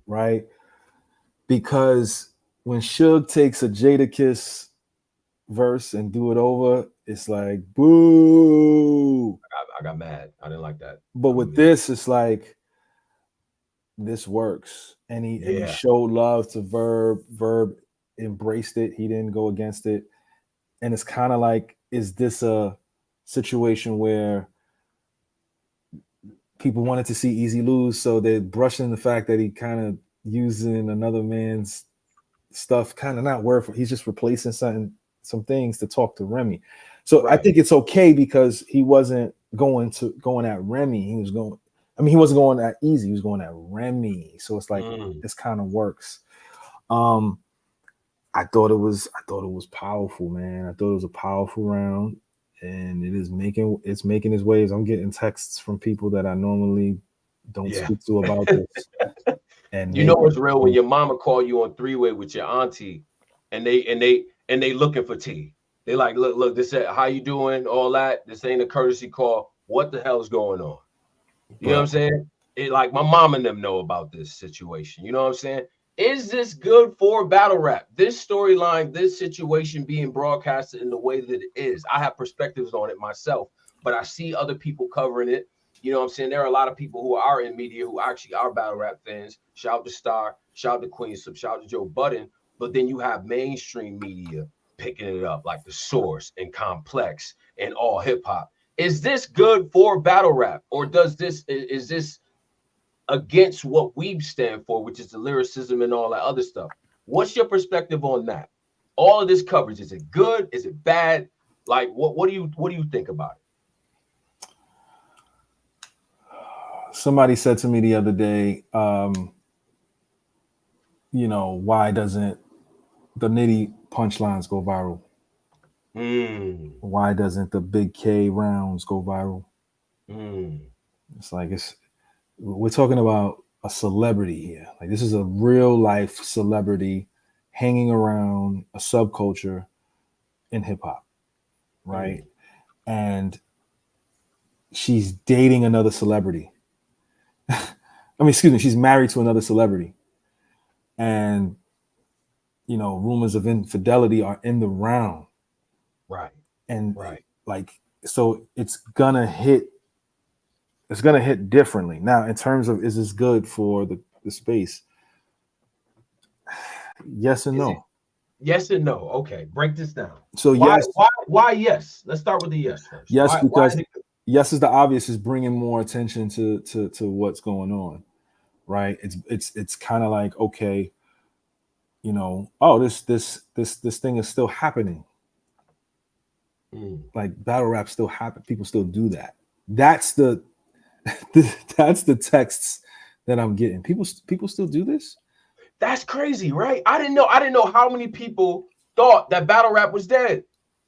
Right? Because when Suge takes a Jadakiss verse and do it over, it's like, boo. I got mad. I didn't like that. But with this, it's like, this works. And he showed love to Verb. Verb embraced it. He didn't go against it. And it's kind of like, is this a situation where people wanted to see Eazy lose, so they're brushing the fact that he kind of using another man's stuff, kind of not word for. He's just replacing some things to talk to Remy. So I Right. think it's okay because he wasn't going at Remy. He was going. I mean, he wasn't going at Eazy. He was going at Remy. So it's like this kind of works. I thought it was powerful, man. I thought it was a powerful round, and it's making its waves. I'm getting texts from people that I normally don't speak to about this. And you know what's real when your mama call you on three-way with your auntie, and they looking for tea. They like, look, this is how you doing, all that. This ain't a courtesy call. What the hell's going on? You know what I'm saying? It like my mom and them know about this situation. You know what I'm saying? Is this good for battle rap? This storyline, this situation being broadcasted in the way that it is. I have perspectives on it myself, but I see other people covering it. You know what I'm saying? There are a lot of people who are in media who actually are battle rap fans. Shout out to Star, shout out to Queen Sub, shout out to Joe Budden. But then you have mainstream media picking it up, like The Source and Complex and All Hip Hop. Is this good for battle rap, or is this against what we stand for, which is the lyricism and all that other stuff? What's your perspective on that? All of this coverage, is it good? Is it bad? Like, what do you think about it? Somebody said to me the other day, why doesn't the Nitty punchlines go viral? Why doesn't the Big K rounds go viral? It's like we're talking about a celebrity here. Like, this is a real life celebrity hanging around a subculture in hip hop, right? And she's dating another celebrity. She's married to another celebrity. And, rumors of infidelity are in the round. Right. And so it's gonna hit differently. Now, in terms of, is this good for the space? Yes and no. Yes and no. Okay, break this down. So why yes? Let's start with the yes first. Yes, because yes is the obvious, is bringing more attention to what's going on, right? It's kind of like, okay, this thing is still happening. Like, battle rap still happen. People still do that. That's the that's the texts that I'm getting. People still do this. That's crazy, right? I didn't know how many people thought that battle rap was dead.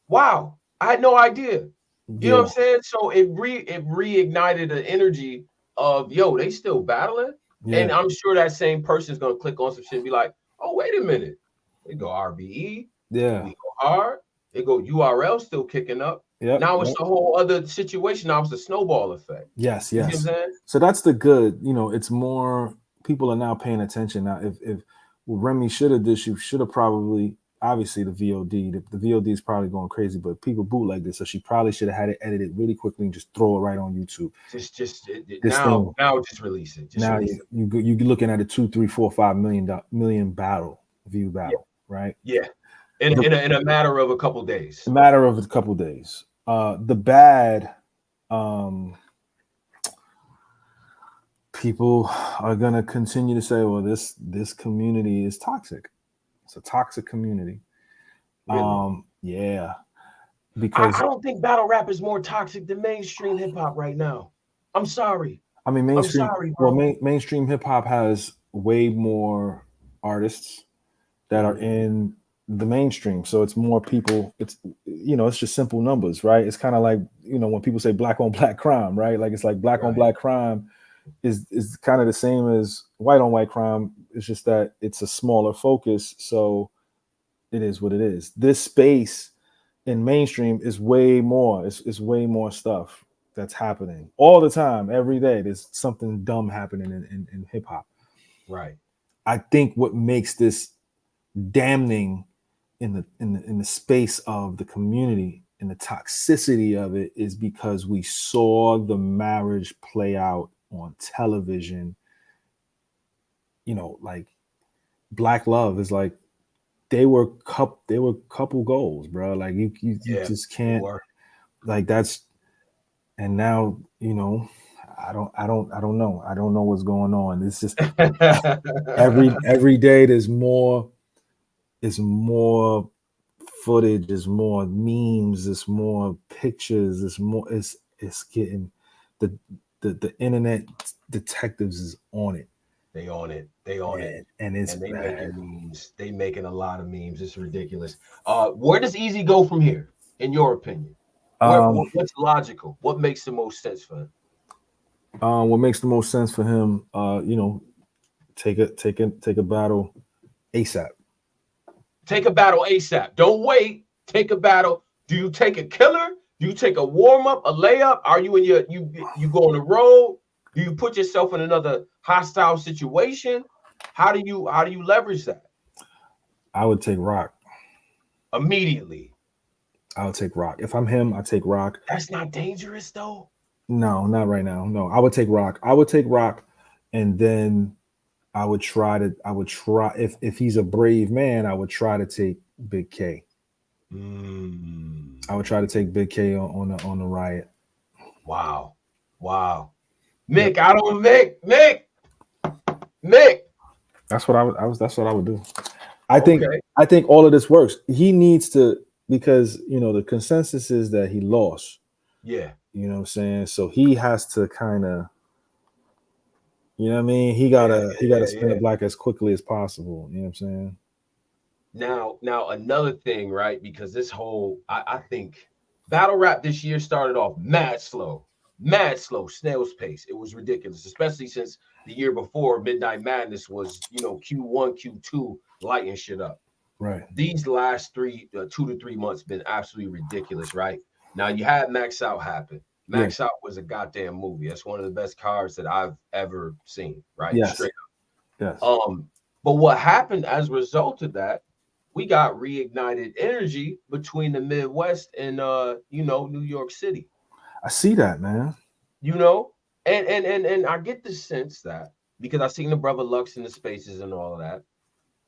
Wow, I had no idea. You know what I'm saying? So it reignited the energy of, yo, they still battling. And I'm sure that same person's gonna click on some shit and be like, oh, wait a minute. They go RBE. Yeah. We go hard. They go URL still kicking up. Now it's a whole other situation. Now it's a snowball effect. Yes. You know what I'm saying? So that's the good. It's more people are now paying attention. Now, if Remy should have this, you should have probably, obviously, the VOD. The VOD is probably going crazy, but people bootleg this, so she probably should have had it edited really quickly and just throw it right on YouTube. Now just release it. You're looking at a 2, 3, 4, 5 million view battle, right? Yeah. In a matter of a couple days. The bad, people are gonna continue to say, well, this community is toxic. It's a toxic community. Really? Yeah. Because I don't think battle rap is more toxic than mainstream hip hop right now. I'm sorry. Mainstream. I'm sorry, bro. Well, mainstream hip hop has way more artists that are in the mainstream, so it's more people. It's it's just simple numbers, right? It's kind of like when people say black on black crime, right? Like, it's like black on black crime is kind of the same as white on white crime. It's just that it's a smaller focus, so it is what it is. This space in mainstream is way more. It's way more stuff that's happening all the time, every day. There's something dumb happening in hip hop. Right. I think what makes this damning in the space of the community and the toxicity of it is because we saw the marriage play out on television. Like, Black Love is like, they were couple goals, bro. Like, you just can't, like, that's, and now I don't know. I don't know what's going on. It's just every day there's more it's more footage, it's more memes, it's more pictures, it's getting the internet detectives is on it. They on it. They on it. And it's And they bad. making memes. They making a lot of memes. It's ridiculous. Where does Eazy go from here, in your opinion? What's logical? What makes the most sense for him? What makes the most sense for him? Take a battle ASAP. Take a battle ASAP. Don't wait. Take a battle. Do you take a killer? Do you take a warm up, a layup? Are you in you go on the road? Do you put yourself in another hostile situation? How do you leverage that? I would take Rock Immediately. I would take Rock. If I'm him, I take Rock. That's not dangerous though. No, not right now. No, I would take Rock. I would take Rock, and then I would try if he's a brave man, I would try to take Big K. I would try to take Big K on the riot. Wow. Mick, I don't Mick. That's what I would do. I think all of this works. He needs to, because the consensus is that he lost. Yeah. You know what I'm saying? So he has to kind of, you know what I mean? He gotta spin the black as quickly as possible. You know what I'm saying? Now another thing, right? Because this whole I think battle rap this year started off mad slow, snail's pace. It was ridiculous, especially since the year before Midnight Madness was, Q1, Q2 lighting shit up. Right. These last 2 to 3 months been absolutely ridiculous, right? Now you had Max Out happen. Max Out was a goddamn movie. That's one of the best cards that I've ever seen, right? Yes. Straight up. Yes. But what happened as a result of that, we got reignited energy between the Midwest and New York City. I see that, man. And I get the sense that, because I seen the brother Lux in the spaces and all of that,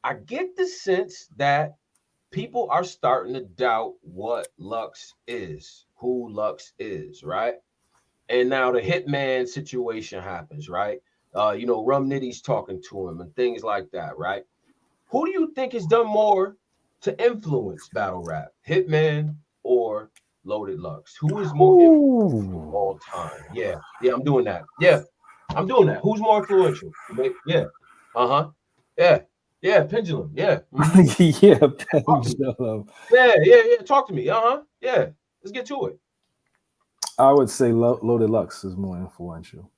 I get the sense that people are starting to doubt what Lux is, who Lux is, right? And now the Hitman situation happens, right? Rum Nitty's talking to him and things like that, right? Who do you think has done more to influence battle rap, Hitman or Loaded Lux? Who is more influential of all time? Yeah, I'm doing that. Yeah, I'm doing that. Who's more influential? Yeah, yeah, Pendulum. Yeah, yeah, Pendulum. Yeah. Talk to me. Yeah, let's get to it. I would say Loaded Lux is more influential.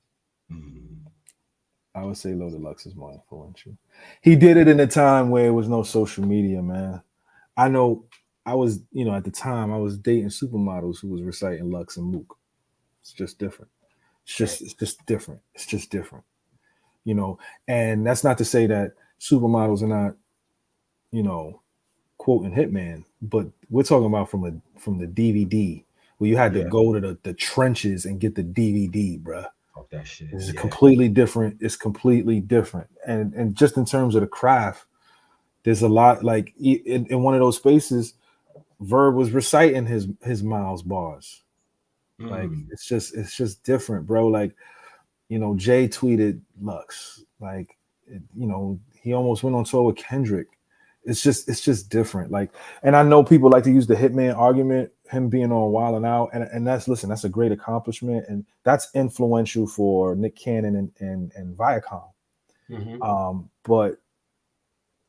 I would say Loaded Lux is more influential. He did it in a time where it was no social media, man. I know I was, at the time I was dating supermodels who was reciting Lux and Mook. It's just different. It's just different. It's just different. And that's not to say that supermodels are not, quoting Hitman, but we're talking about from the DVD where you had to go to the trenches and get the DVD, bruh. Fuck that shit. It's completely different. It's completely different. And just in terms of the craft, there's a lot, like in one of those spaces, Verb was reciting his Miles bars. Like it's just different, bro. Like, Jay tweeted Lux. Like, he almost went on tour with Kendrick. It's just different. Like, and I know people like to use the Hitman argument, him being on Wild and Out, and that's a great accomplishment, and that's influential for Nick Cannon and Viacom. But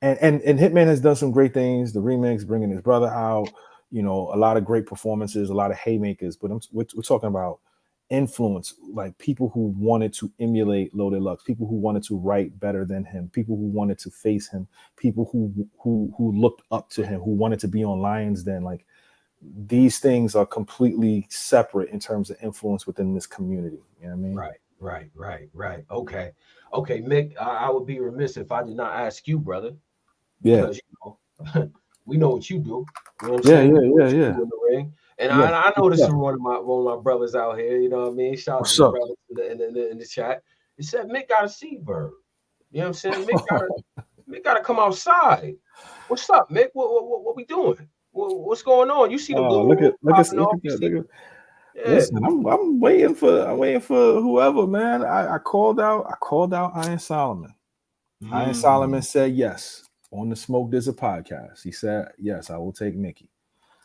and Hitman has done some great things. The remix, bringing his brother out, a lot of great performances, a lot of haymakers. But we're talking about influence, like people who wanted to emulate Loaded Lux, people who wanted to write better than him, people who wanted to face him, people who looked up to him, who wanted to be on Lions Den. Like, these things are completely separate in terms of influence within this community. You know what I mean? Right. Okay, Mick, I would be remiss if I did not ask you, brother. Because we know what you do. You know what I'm saying? Yeah. In the ring. And I know this is one of my brothers out here. You know what I mean? Shout out to the brothers in the chat. He said Mick got to see Verb. You know what I'm saying? Mick got to come outside. What's up, Mick? What we doing? What's going on? You see the blue? Look at that. Listen, I'm waiting for whoever, man. I called out Iron Solomon. Iron Solomon said yes on the Smoke There's a Podcast. He said, yes, I will take Mickey.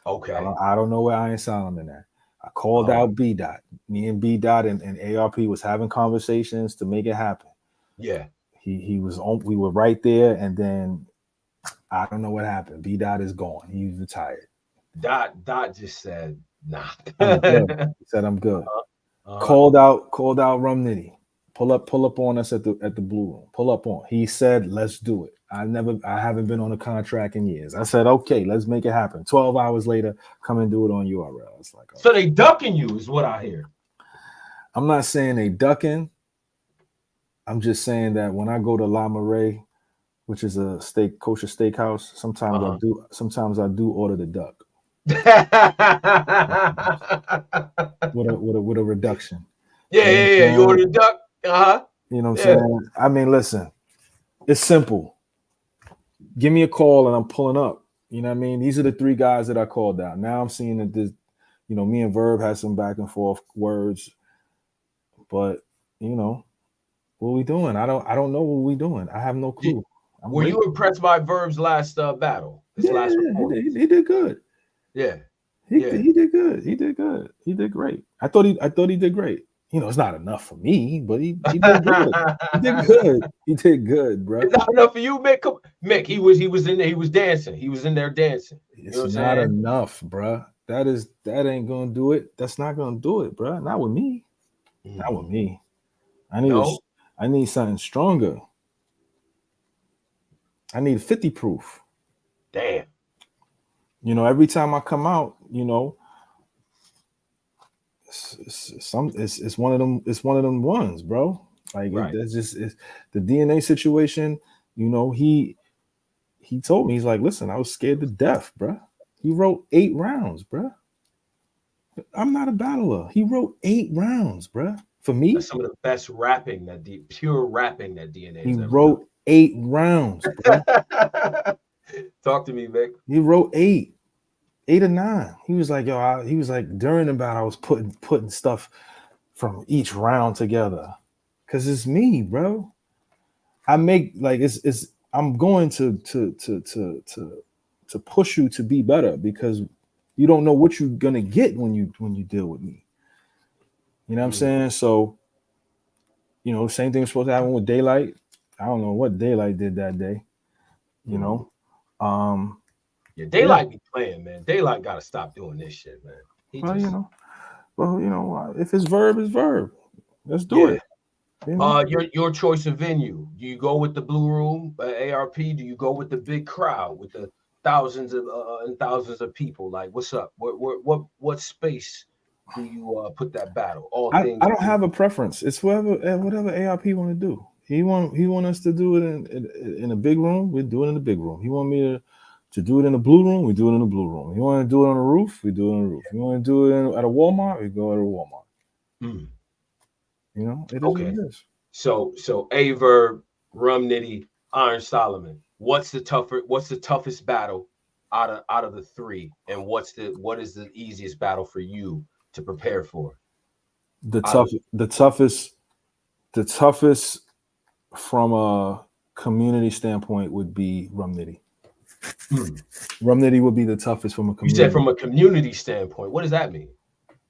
Okay. I don't know where Iron Solomon at. I called out B Dot. Me and B Dot and ARP was having conversations to make it happen. Yeah. He was on. We were right there, and then I don't know what happened. B Dot is gone. He's retired. Dot just said, nah. I'm good. He said I'm good. Uh-huh. Called out Rum Nitty. Pull up on us at the Blue Room. Pull up on. He said, let's do it. I haven't been on a contract in years. I said, okay, let's make it happen. 12 hours later, come and do it on URL. It's like, so they ducking you is what I hear. I'm not saying they ducking. I'm just saying that when I go to La Marais, which is a kosher steakhouse, sometimes I do order the duck. with a reduction. Yeah. You order the duck. Uh-huh. You know what I'm saying? I mean, listen, it's simple. Give me a call and I'm pulling up. You know what I mean? These are the three guys that I called out. Now I'm seeing that this, me and Verb had some back and forth words, but what are we doing? I don't know what we're doing. I have no clue. Were you impressed by Verb's last battle? Last he did good. Yeah. He did good. He did good. He did great. I thought he did great. It's not enough for me, but he did good. He did good. He did good, bro. It's not enough for you, Mick. Mick, he was in there. He was dancing. He was in there dancing. It's not enough, bro. That ain't gonna do it. That's not gonna do it, bro. Not with me. Not with me. I need something stronger. I need 50 proof. Damn. Every time I come out, it's one of them. It's one of them ones, bro. Like right. It's the DNA situation. He told me, he's like, listen, I was scared to death, bro. He wrote 8 rounds, bro. I'm not a battler. He wrote 8 rounds, bro. For me, that's some of the best rapping pure rapping that DNA. He wrote 8 rounds, bro. Talk to me, Mick. He wrote 8 or 9. He was like, he was like, during the battle, I was putting stuff from each round together. Cause it's me, bro. I make like I'm going to push you to be better because you don't know what you're gonna get when you deal with me. You know what I'm saying? So, same thing was supposed to happen with Daylight. I don't know what Daylight did that day. Daylight be playing, man. Daylight got to stop doing this shit, man. If it's Verb, it's Verb. Let's do it. Your choice of venue. Do you go with the Blue Room, ARP? Do you go with the big crowd with the thousands and thousands of people? Like, what's up? What space do you put that battle? I don't have a preference. It's whatever ARP want to do. He want us to do it in a big room. We do it in the big room. He want me to do it in the Blue Room. We do it in the Blue Room. He want to do it on the roof. We do it on the roof. He want to do it at a Walmart. We go at a Walmart. It is okay. What it is. So Verb, Rum Nitty, Iron Solomon. What's the toughest battle out of the 3, and what is the easiest battle for you to prepare for? The toughest from a community standpoint would be Rum Nitty. Rum Nitty would be the toughest from a community. You said from a community standpoint. What does that mean?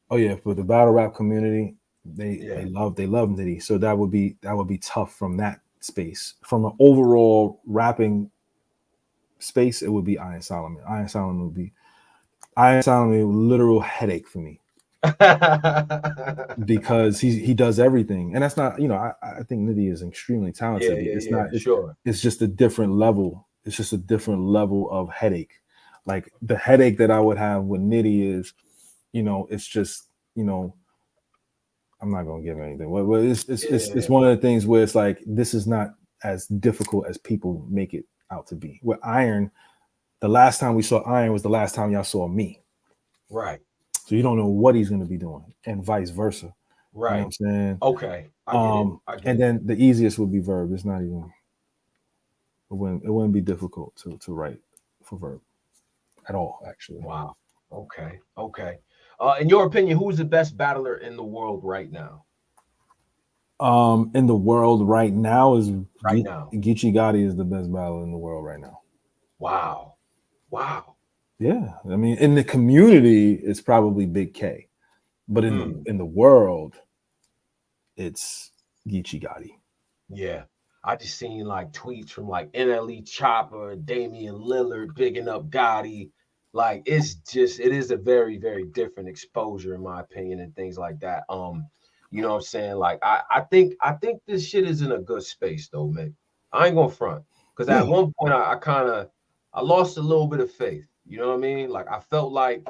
Oh yeah, for the battle rap community, they love Nitty. So that would be tough from that space. From an overall rapping space, it would be Iron Solomon. Iron Solomon would be a literal headache for me. Because he does everything, and that's not, I think Nitty is extremely talented. It's just a different level. It's just a different level of headache. Like the headache that I would have with Nitty is, it's just, I'm not gonna give anything. Well, it's one of the things where it's like, this is not as difficult as people make it out to be. With Iron, the last time we saw Iron was the last time y'all saw me. Right. So you don't know what he's going to be doing, and vice versa. Right. You know what I'm saying? Okay. I get it. Then the easiest would be Verb. It's not even. It wouldn't be difficult to write for Verb at all, actually. Wow. Okay. In your opinion, who is the best battler in the world right now? In the world right now is Geechie Gotti is the best battler in the world right now. Wow. Wow. Yeah, I mean, in the community, it's probably Big K, but in the world, it's Geechie Gotti. Yeah. I just seen like tweets from like NLE Chopper, Damian Lillard, bigging up Gotti. Like it is a very, very different exposure in my opinion and things like that. You know what I'm saying? Like I think this shit is in a good space though, man. I ain't gonna front. Cause Yeah, at one point I lost a little bit of faith. You know what I mean? Like I felt like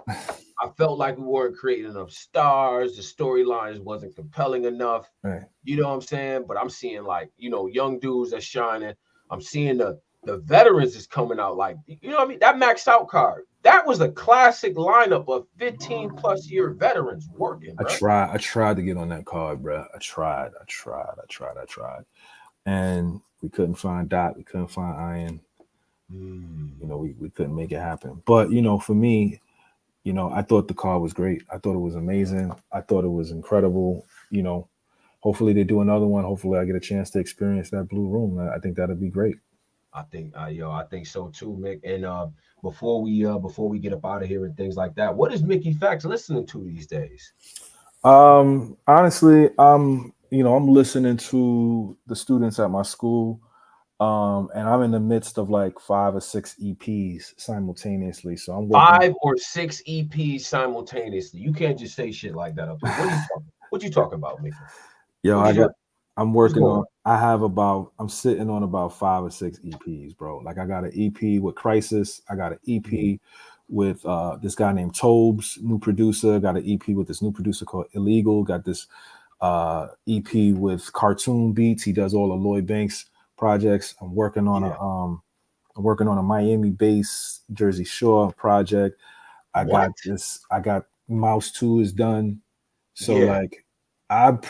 we weren't creating enough stars. The storylines wasn't compelling enough. right. You know what I'm saying? But I'm seeing like, young dudes that's shining. I'm seeing the veterans is coming out like, you know what I mean? That maxed out card. That was a classic lineup of 15 plus year veterans working, bro. I tried to get on that card, bro. I tried, and we couldn't find Dot. We couldn't find Iron. We couldn't make it happen. But for me, I thought the card was great. I thought it was amazing. I thought it was incredible. Hopefully they do another one. Hopefully I get a chance to experience that blue room. I think that'd be great. I think so too, Mick. And before we get up out of here and things like that, what is Mickey Factz listening to these days? Honestly, I'm listening to the students at my school. And I'm in the midst of like 5 or 6 EPs simultaneously. So I'm working 5 or 6 EPs simultaneously. You can't just say shit like that up here. What you talking about, Mickey? I'm working on. I'm sitting on about 5 or 6 EPs, bro. Like I got an EP with Crisis. I got an EP with this guy named Tobes, new producer. Got an EP with this new producer called Illegal. Got this EP with Cartoon Beats. He does all the Lloyd Banks projects. I'm working on a Miami-based Jersey Shore project. I got Mouse 2 is done. So like I'm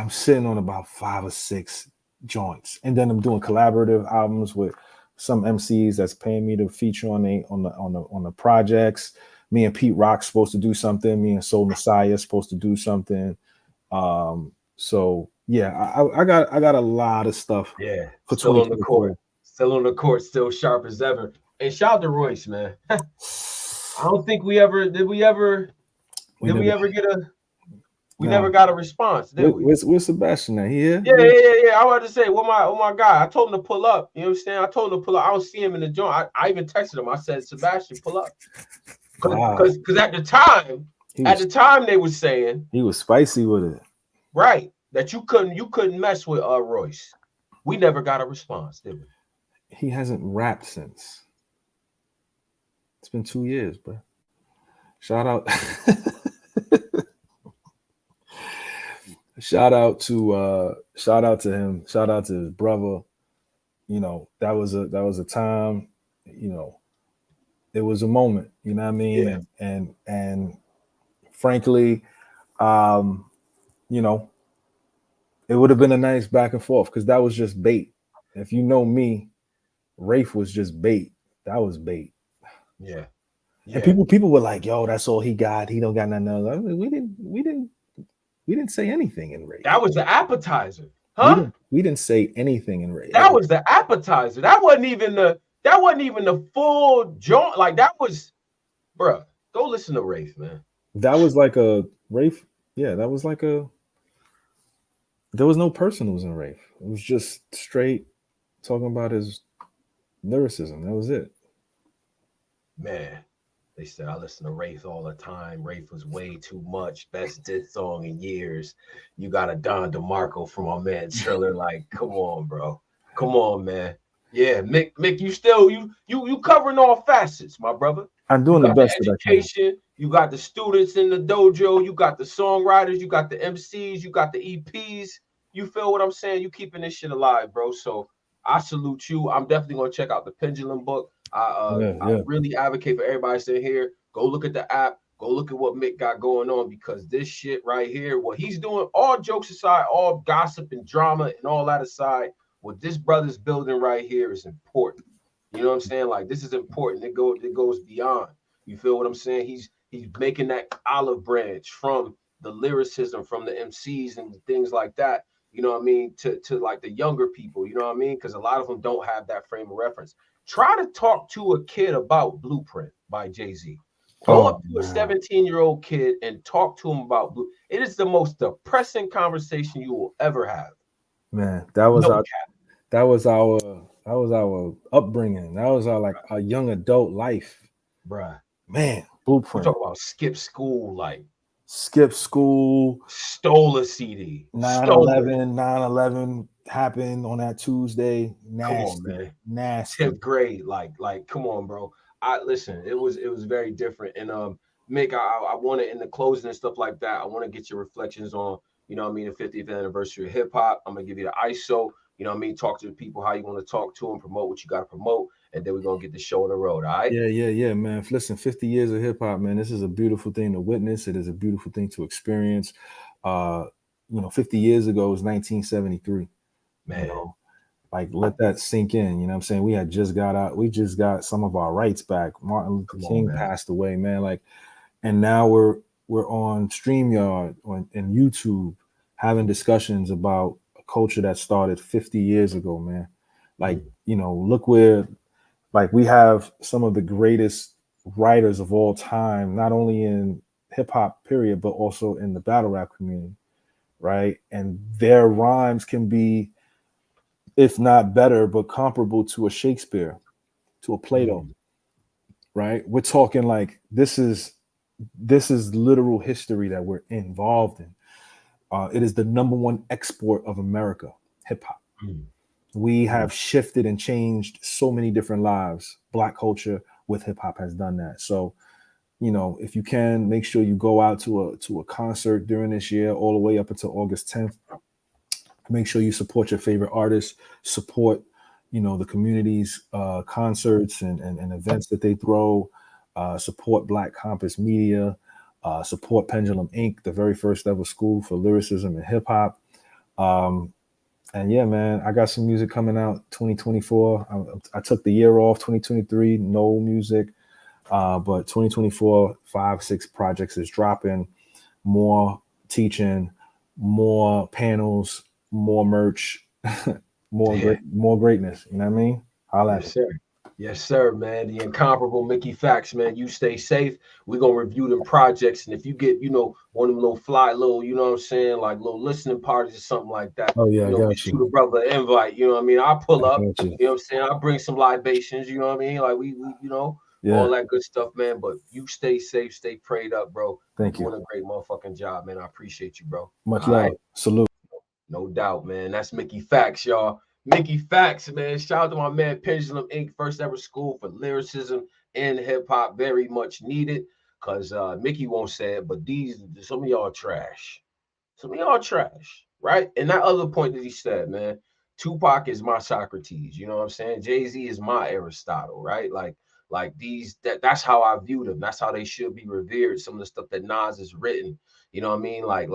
sitting on about 5 or 6 joints. And then I'm doing collaborative albums with some MCs that's paying me to feature on the projects. Me and Pete Rock's supposed to do something. Me and Soul Messiah supposed to do something. So yeah, I got a lot of stuff. Yeah, for still on the court, still sharp as ever. And shout out to Royce, man. I don't think we ever never got a response, did we? Where's Sebastian at? Here? Yeah. I wanted to say, my guy. I told him to pull up. You know what I'm saying? I told him to pull up. I don't see him in the joint. I even texted him. I said, Sebastian, pull up. Because at the time they were saying he was spicy with it. Right. That you couldn't mess with Royce. We never got a response, did we? He hasn't rapped since. It's been 2 years, bro. Shout out. Shout out to him. Shout out to his brother. That was a time, it was a moment, you know what I mean? Yeah. And frankly, it would have been a nice back and forth because that was just bait. If you know me, Rafe was just bait. That was bait. Yeah. And people were like, "Yo, that's all he got. He don't got nothing else." I mean, we didn't say anything in Rafe. That was the appetizer, huh? We didn't say anything in Rafe. That was the appetizer. That wasn't even the full joint. Like that was, bro. Go listen to Rafe, man. That was like a Rafe. Yeah, that was like a. There was no personals in Rafe. It was just straight talking about his lyricism. That was it. Man, they said I listen to Rafe all the time. Rafe was way too much. Best diss song in years. You got a Don DeMarco from my man Triller. Like, come on, bro. Come on, man. Yeah, Mick, you still you covering all facets, my brother. I'm doing the best that I can. You got the students in the dojo. You got the songwriters. You got the MCs. You got the EPs. You feel what I'm saying? You keeping this shit alive, bro. So I salute you. I'm definitely gonna check out the Pendulum book. I really advocate for everybody sitting here. Go look at the app. Go look at what Mick got going on because this shit right here, what he's doing, all jokes aside, all gossip and drama and all that aside, what this brother's building right here is important. You know what I'm saying? Like this is important. It goes beyond. You feel what I'm saying? He's making that olive branch from the lyricism, from the MCs and things like that. You know what I mean? To like the younger people. You know what I mean? Because a lot of them don't have that frame of reference. Try to talk to a kid about Blueprint by Jay-Z. Go Oh up to a man, 17-year-old kid and talk to him about Blue. It is the most depressing conversation you will ever have. man, that was No our cap, that was our that was our upbringing. That was our like our young adult life. bruh. Man, We Blueprint. talk about skip school, like Skip school, stole a CD, nine stole it. 11, 9/11 happened on that Tuesday. Come on, Nasty, man. nasty. 10th grade, like, come on, bro. I listen. It was very different. And Mick, I want to in the closing and stuff like that. I want to get your reflections on, you know, what I mean, the 50th anniversary of hip hop. I'm gonna give you the ISO. You know, what I mean, talk to the people how you want to talk to them, promote what you got to promote, and then we're gonna get the show on the road. All right. Yeah, man. Listen, 50 years of hip hop, man. This is a beautiful thing to witness. It is a beautiful thing to experience. Uh, 50 years ago was 1973. You Man. know, like let that sink in. You know what I'm saying? We just got some of our rights back. Martin Luther Come on, King man. passed away, man. Like, and now we're on StreamYard and YouTube having discussions about a culture that started 50 years ago, man. Like, look where like we have some of the greatest writers of all time, not only in hip hop period, but also in the battle rap community, right? And their rhymes can be, if not better, but comparable to a Shakespeare, to a Plato, Mm. right? We're talking like this is literal history that we're involved in. It is the number one export of America, hip hop. Mm. We Mm. have shifted and changed so many different lives. Black culture with hip hop has done that. So, if you can, make sure you go out to a concert during this year, all the way up until August 10th. Make sure you support your favorite artists, support, the community's concerts and events that they throw, support Black Compass Media, support Pendulum Ink, the very first ever school for lyricism and hip hop. And yeah, man, I got some music coming out 2024. I took the year off, 2023, no music. But 2024, 5, 6 projects is dropping, more teaching, more panels, more merch, Yeah. more greatness. You know what I mean? Holla at Yes, me. sir. Yes, sir, man. The incomparable Mickey Factz, man. You stay safe. We're gonna review them projects. And if you get, one of them little fly little, you know what I'm saying, like little listening parties or something like that, Oh yeah, I got just shoot you. a brother an invite, you know what I mean? I'll pull I up, got you. you know what I'm saying? I'll bring some libations, you know what I mean? Like we all Yeah, that good stuff, man. But you stay safe, stay prayed up, bro. You're thank you. doing a great motherfucking job, man. I appreciate you, bro. Much All right. love. Salute. No doubt, man. That's Mickey Factz, y'all. Mickey Factz, man. Shout out to my man Pendulum Ink, first ever school for lyricism and hip hop. Very much needed. Cause Mickey won't say it, but some of y'all trash. Some of y'all trash, right? And that other point that he said, man, Tupac is my Socrates. You know what I'm saying? Jay-Z is my Aristotle, right? Like that's how I view them. That's how they should be revered. Some of the stuff that Nas has written, you know what I mean? Like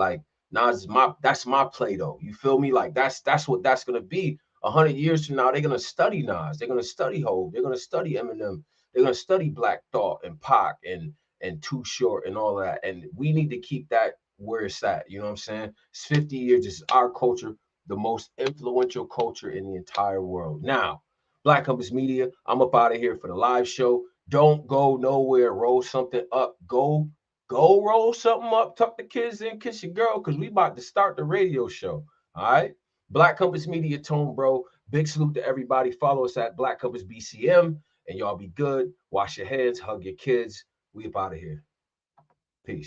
Nas is that's my Plato. You feel me? Like that's what that's gonna be. 100 years from now, they're gonna study Nas. They're gonna study Hov. They're gonna study Eminem. They're gonna study Black Thought and Pac and Too Short and all that. And we need to keep that where it's at. You know what I'm saying? It's 50 years. This is our culture, the most influential culture in the entire world. Now, Black Compass Media, I'm up out of here for the live show. Don't go nowhere. Roll something up. Go roll something up. Tuck the kids in, kiss your girl, because we about to start the radio show. All right. Black Compass Media Tone, bro. Big salute to everybody. Follow us at Black Compass BCM, and y'all be good. Wash your hands, hug your kids. We up out of here. Peace.